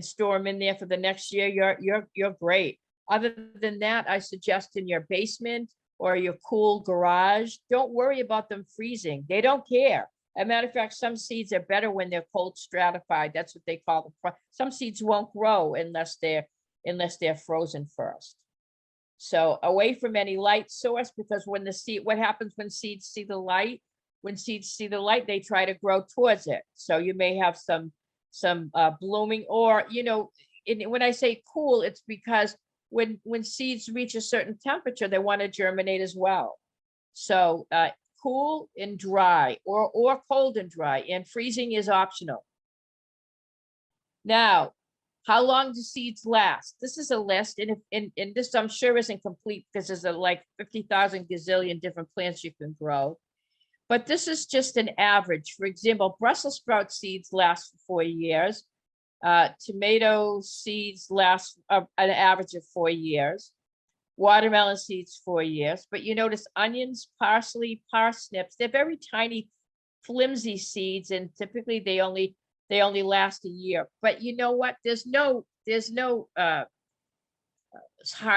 store them in there for the next year. You're great. Other than that, I suggest in your basement or your cool garage, don't worry about them freezing. They don't care. As a matter of fact, some seeds are better when they're cold stratified. That's what they call them. Some seeds won't grow unless they're frozen first. So away from any light source, because when what happens when seeds see the light? When seeds see the light, they try to grow towards it. So you may have some blooming, or when I say cool, it's because when seeds reach a certain temperature, they want to germinate as well. So cool and dry, or cold and dry, and freezing is optional. Now, how long do seeds last? This is a list, and this I'm sure isn't complete because there's like 50,000 gazillion different plants you can grow. But this is just an average. For example, Brussels sprout seeds last for 4 years. Tomato seeds last an average of 4 years. Watermelon seeds 4 years. But you notice onions, parsley, parsnips, they're very tiny, flimsy seeds, and typically they only last a year. But you know what? There's no hard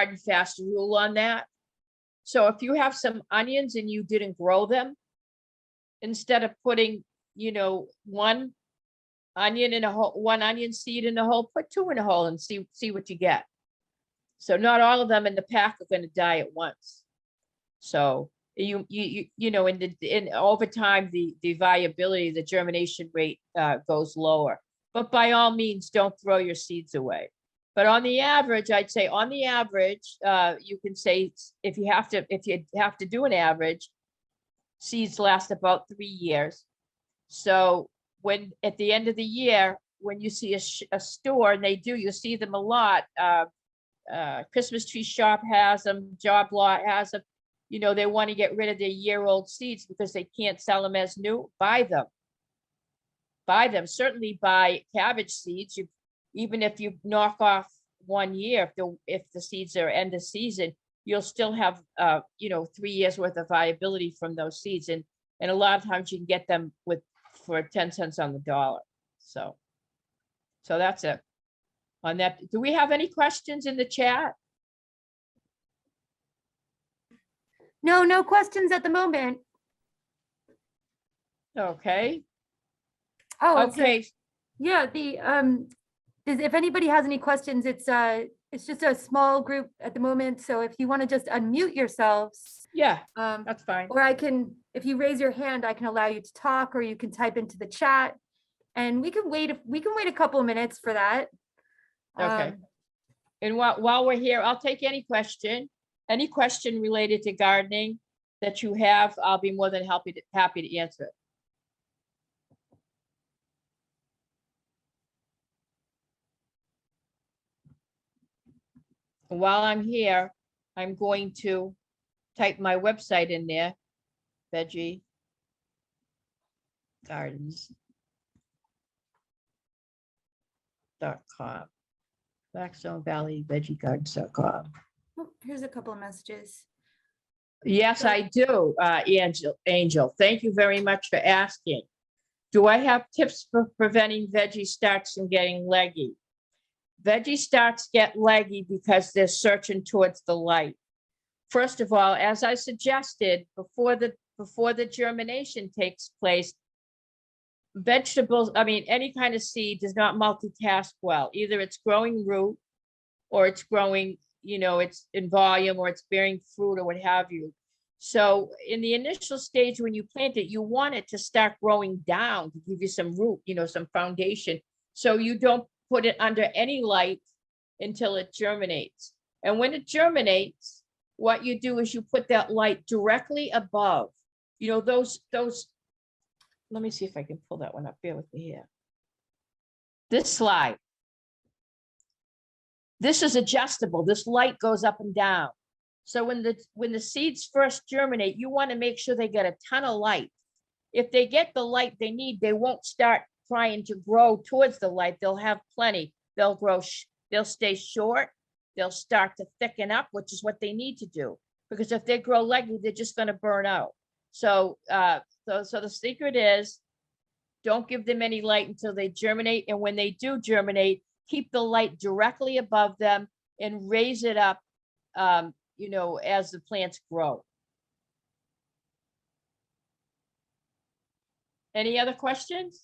and fast rule on that. So if you have some onions and you didn't grow them, instead of putting, one onion seed in a hole, put 2 in a hole and see what you get. So not all of them in the pack are going to die at once. So in over time, the viability, the germination rate goes lower. But by all means, don't throw your seeds away. But on the average, I'd say on the average, you can say if you have to do an average, seeds last about 3 years. So when at the end of the year, when you see a store, and you see them a lot. Christmas Tree Shop has them, Job Lot has them. They want to get rid of their year-old seeds because they can't sell them as new. Buy them. Certainly buy cabbage seeds. Even if you knock off 1 year, if the seeds are end of season, you'll still have 3 years worth of viability from those seeds, and a lot of times you can get them for 10 cents on the dollar. So that's it on that. Do we have any questions in the chat? No questions at the moment. Okay. Oh, Okay. yeah, if anybody has any questions, it's just a small group at the moment. So if you want to just unmute yourselves, Yeah, um, that's fine. or if you raise your hand, I can allow you to talk, or you can type into the chat, and we can wait a couple of minutes for that. Okay. And while we're here, I'll take any question related to gardening that you have. I'll be more than happy to answer it. And while I'm here, I'm going to type my website in there, Veggie Gardens.com. Blackstone Valley Veggie Gardens.com. Oh, here's a couple of messages. Yes, I do, Angel. Thank you very much for asking. Do I have tips for preventing veggie starts from getting leggy? Veggie starts get leggy because they're searching towards the light. First of all, as I suggested, before the germination takes place, vegetables, any kind of seed does not multitask well. Either it's growing root, or it's growing, it's in volume, or it's bearing fruit, or what have you. So in the initial stage, when you plant it, you want it to start growing down to give you some root, some foundation. So you don't put it under any light until it germinates. And when it germinates, what you do is you put that light directly above, those, let me see if I can pull that one up. Bear with me here. This slide. This is adjustable. This light goes up and down. So when the seeds first germinate, you want to make sure they get a ton of light. If they get the light they need, they won't start trying to grow towards the light. They'll have plenty. They'll grow, they'll stay short. They'll start to thicken up, which is what they need to do. Because if they grow leggy, they're just going to burn out. So, so the secret is, don't give them any light until they germinate. And when they do germinate, keep the light directly above them and raise it up, as the plants grow. Any other questions?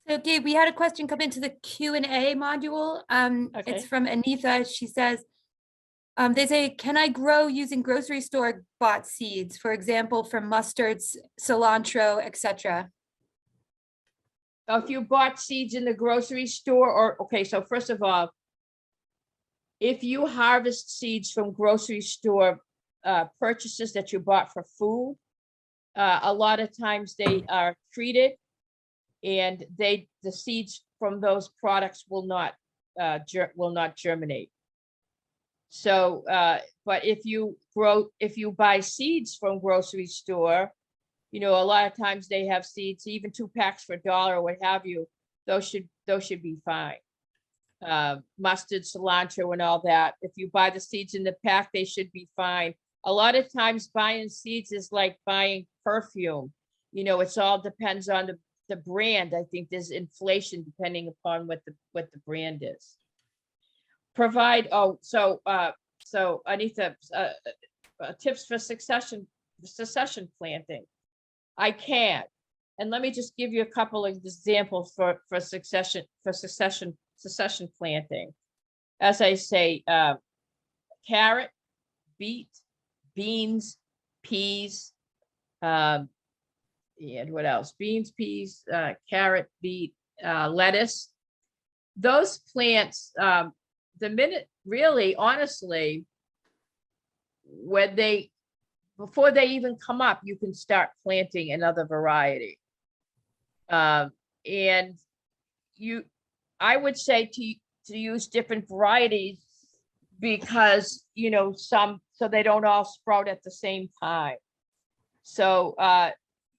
So Gabe, we had a question come into the Q&A module. Okay. It's from Anitha. She says, they say, can I grow using grocery store bought seeds, for example, from mustards, cilantro, etc.? If you bought seeds in the grocery store, so first of all, if you harvest seeds from grocery store purchases that you bought for food, a lot of times they are treated, and the seeds from those products will not germinate. So, but if you buy seeds from grocery store, a lot of times they have seeds, even 2 packs for $1 or what have you. Those should be fine. Mustard, cilantro, and all that. If you buy the seeds in the pack, they should be fine. A lot of times buying seeds is like buying perfume. It's all depends on the brand. I think there's inflation depending upon what the brand is. So Anitha, tips for succession planting. I can, and let me just give you a couple of examples for succession planting. As I say, carrot, beet, beans, peas, and what else? Beans, peas, carrot, beet, lettuce. Those plants, the minute, really, honestly, before they even come up, you can start planting another variety. And I would say to use different varieties because, so they don't all sprout at the same time. So,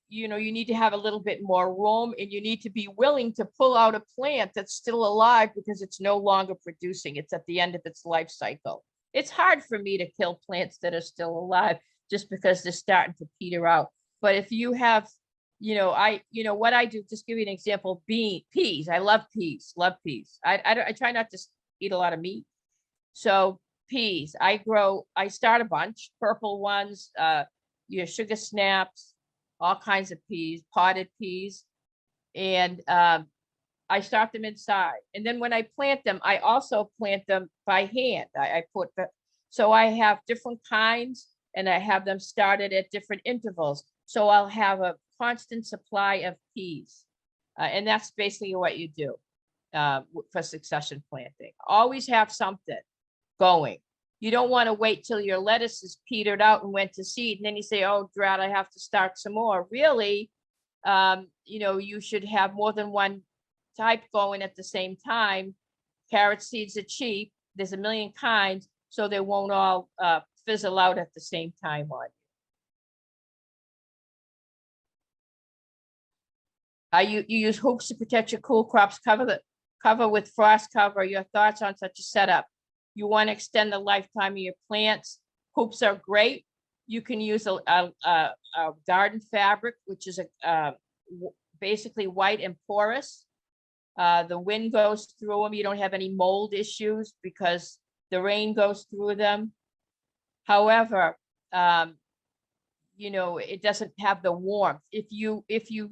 you need to have a little bit more room, and you need to be willing to pull out a plant that's still alive because it's no longer producing. It's at the end of its life cycle. It's hard for me to kill plants that are still alive just because they're starting to peter out. But if you have, what I do, just give you an example, peas. I love peas, I try not to eat a lot of meat. So peas, I start a bunch, purple ones, sugar snaps, all kinds of peas, potted peas. And I start them inside. And then when I plant them, I also plant them by hand. I put the, so I have different kinds and I have them started at different intervals. So I'll have a constant supply of peas. And that's basically what you do for succession planting. Always have something going. You don't want to wait till your lettuce is petered out and went to seed. And then you say, oh, drat, I have to start some more. Really, you know, you should have more than one type going at the same time. Carrot seeds are cheap. There's a million kinds, so they won't all fizzle out at the same time on you. You use hoops to protect your cool crops, cover with frost cover. Your thoughts on such a setup? You want to extend the lifetime of your plants. Hoops are great. You can use a garden fabric, which is basically white and porous. The wind goes through them. You don't have any mold issues because the rain goes through them. However, you know, it doesn't have the warmth. If you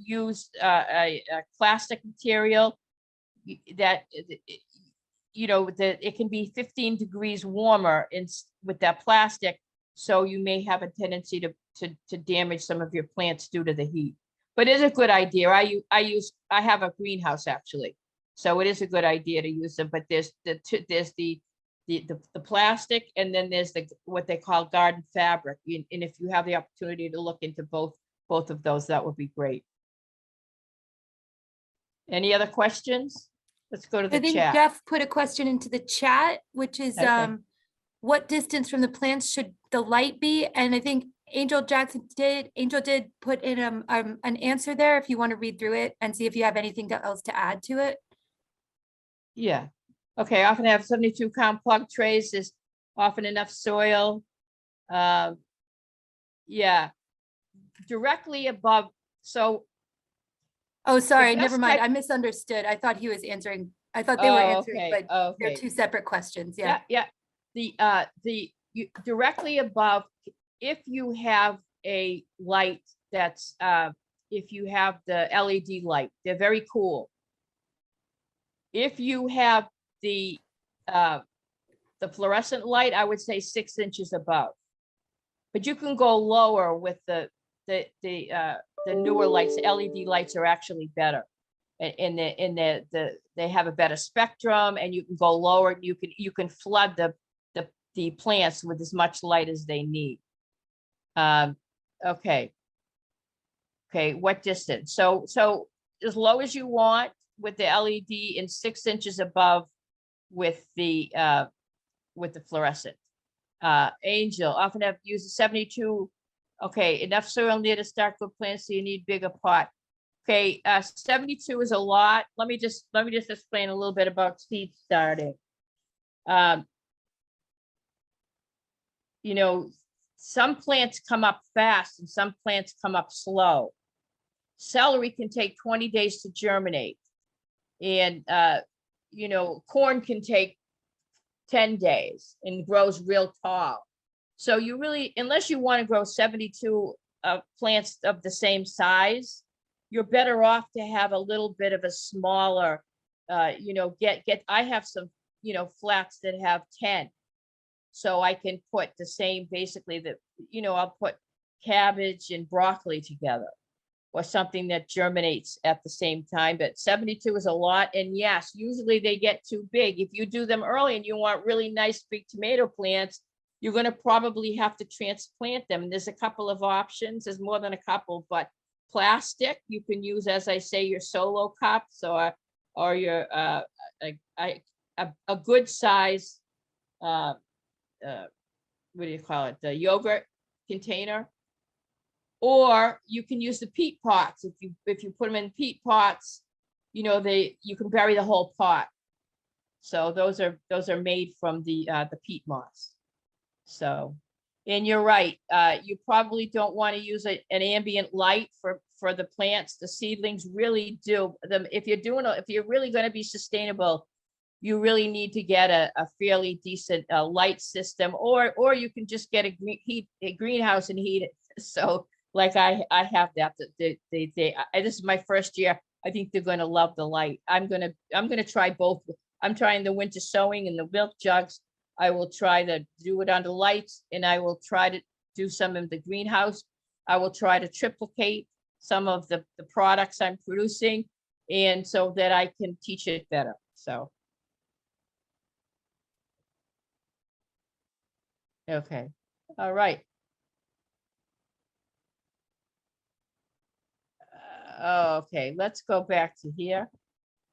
use a plastic material that, you know, that it can be 15 degrees warmer with that plastic. So you may have a tendency to damage some of your plants due to the heat. But it's a good idea. I have a greenhouse actually, so it is a good idea to use them. But there's the plastic, and then there's what they call garden fabric. And if you have the opportunity to look into both of those, that would be great. Any other questions? Let's go to the I think chat. Jeff put a question into the chat, which is Okay. what distance from the plants should the light be? And I think Angel did put in an answer there if you want to read through it and see if you have anything else to add to it. Yeah. Okay. Often have 72 count plug trays. There's often enough soil. Yeah. Directly above. So. Oh, sorry. best Never mind. type- I misunderstood. I thought he was answering. I thought they were answering, okay, but they're okay. two separate questions. Yeah. Yeah. Directly above, if you have a light that's, if you have the LED light, they're very cool. If you have the fluorescent light, I would say 6 inches above. But you can go lower with the newer lights. The LED lights are actually better. And they have a better spectrum, and you can go lower. And you can flood the plants with as much light as they need. Okay. What distance? So as low as you want with the LED, and 6 inches above with the fluorescent. Angel, often have used 72. Okay, enough soil near to start good plants, so you need bigger pot. Okay, 72 is a lot. Let me just explain a little bit about seed starting. You know, some plants come up fast and some plants come up slow. Celery can take 20 days to germinate. And, you know, corn can take 10 days and grows real tall. So you really, unless you want to grow 72 plants of the same size, you're better off to have a little bit of a smaller, you know, I have some, you know, flats that have 10. So I can put the same, basically you know, I'll put cabbage and broccoli together, or something that germinates at the same time. But 72 is a lot. And yes, usually they get too big. If you do them early and you want really nice big tomato plants, you're going to probably have to transplant them. And there's a couple of options. There's more than a couple, but plastic, you can use, as I say, your solo cups or your a good size, what do you call it? The yogurt container. Or you can use the peat pots. If you put them in peat pots, you know, you can bury the whole pot. So those are made from the peat moss. So, and you're right. You probably don't want to use an ambient light for the plants. The seedlings really do them. If you're really going to be sustainable, you really need to get a fairly decent light system, or you can just get a greenhouse and heat it. So like I have that. This is my first year. I think they're gonna love the light. I'm gonna try both. I'm trying the winter sowing and the milk jugs. I will try to do it under lights, and I will try to do some in the greenhouse. I will try to triplicate some of the products I'm producing, and so that I can teach it better, so. Okay, all right. Okay, let's go back to here.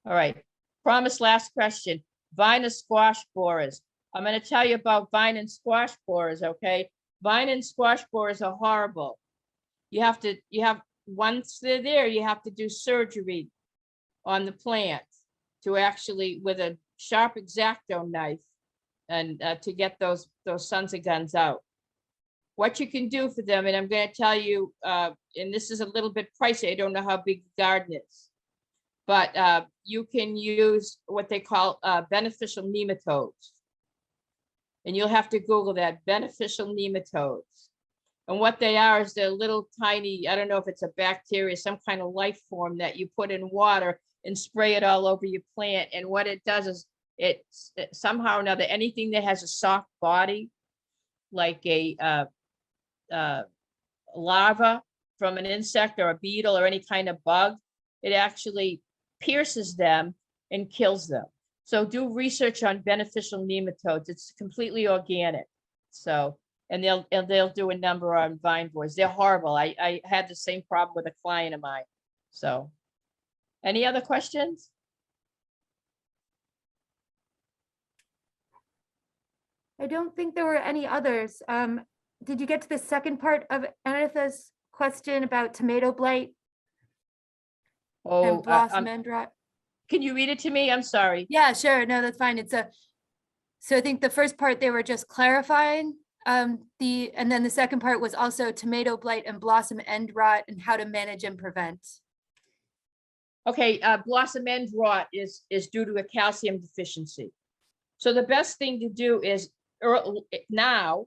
All right, promise last question. Vine and squash borers. I'm gonna tell you about vine and squash borers, okay? Vine and squash borers are horrible. Once they're there, you have to do surgery on the plant to actually, with a sharp X-Acto knife, and to get those sons of guns out. What you can do for them, and I'm going to tell you, and this is a little bit pricey. I don't know how big the garden is, but you can use what they call beneficial nematodes. And you'll have to Google that, beneficial nematodes. And what they are is they're little tiny, I don't know if it's a bacteria, some kind of life form that you put in water and spray it all over your plant. And what it does is it somehow or another, anything that has a soft body, like a larva from an insect or a beetle or any kind of bug, it actually pierces them and kills them. So do research on beneficial nematodes. It's completely organic. So, and they'll do a number on vine borers. They're horrible. I had the same problem with a client of mine. So, any other questions? I don't think there were any others. Did you get to the second part of Anitha's question about tomato blight Oh, and blossom end rot? can you read it to me? I'm sorry. Yeah, sure. No, that's fine. So I think the first part, they were just clarifying and then the second part was also tomato blight and blossom end rot and how to manage and prevent. Okay, blossom end rot is due to a calcium deficiency. So the best thing to do is now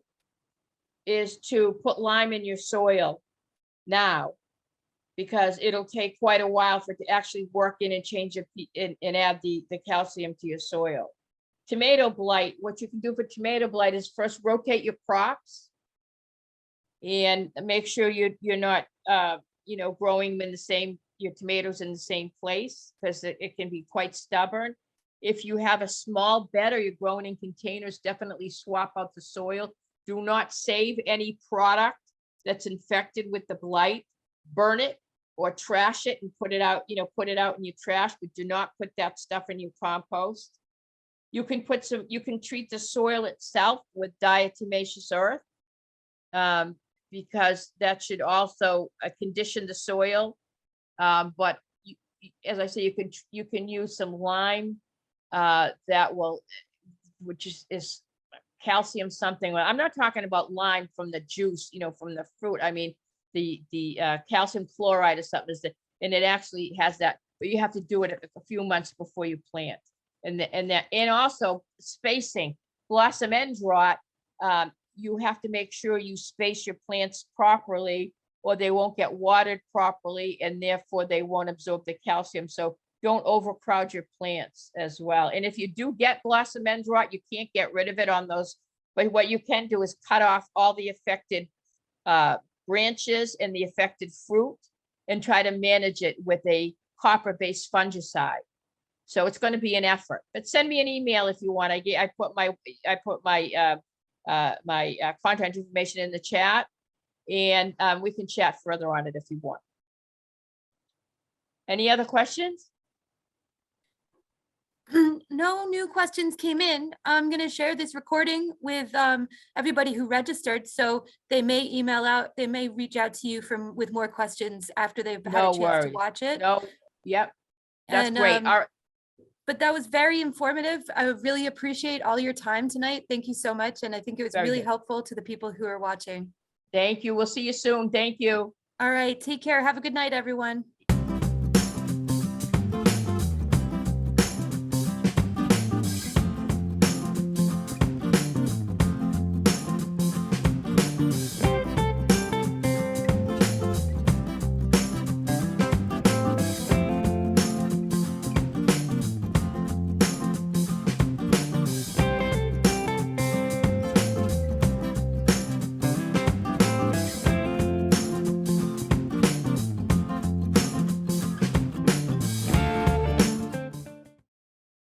is to put lime in your soil now, because it'll take quite a while for it to actually work in and change and add the calcium to your soil. Tomato blight, what you can do for tomato blight is first rotate your crops and make sure you're not growing them in your tomatoes in the same place, because it can be quite stubborn. If you have a small bed or you're growing in containers, definitely swap out the soil. Do not save any product that's infected with the blight. Burn it or trash it and put it out in your trash, but do not put that stuff in your compost. You can treat the soil itself with diatomaceous earth, because that should also condition the soil. But as I say, you can use some lime that will, which is calcium something. Well, I'm not talking about lime from the juice, from the fruit. I mean, the calcium chloride or something and it actually has that, but you have to do it a few months before you plant. And also spacing. Blossom end rot, you have to make sure you space your plants properly, or they won't get watered properly, and therefore they won't absorb the calcium. So don't overcrowd your plants as well. And if you do get blossom end rot, you can't get rid of it on those, but what you can do is cut off all the affected branches and the affected fruit and try to manage it with a copper-based fungicide. So it's going to be an effort, but send me an email if you want. I put my contact information in the chat, and we can chat further on it if you want. Any other questions? No new questions came in. I'm going to share this recording with everybody who registered, so they may email out, they may reach out to you with more questions after they've had a chance to watch it. No, yep, that's great. All right. But that was very informative. I really appreciate all your time tonight. Thank you so much. And I think it was really helpful to the people who are watching. Thank you. We'll see you soon. Thank you. All right. Take care. Have a good night, everyone.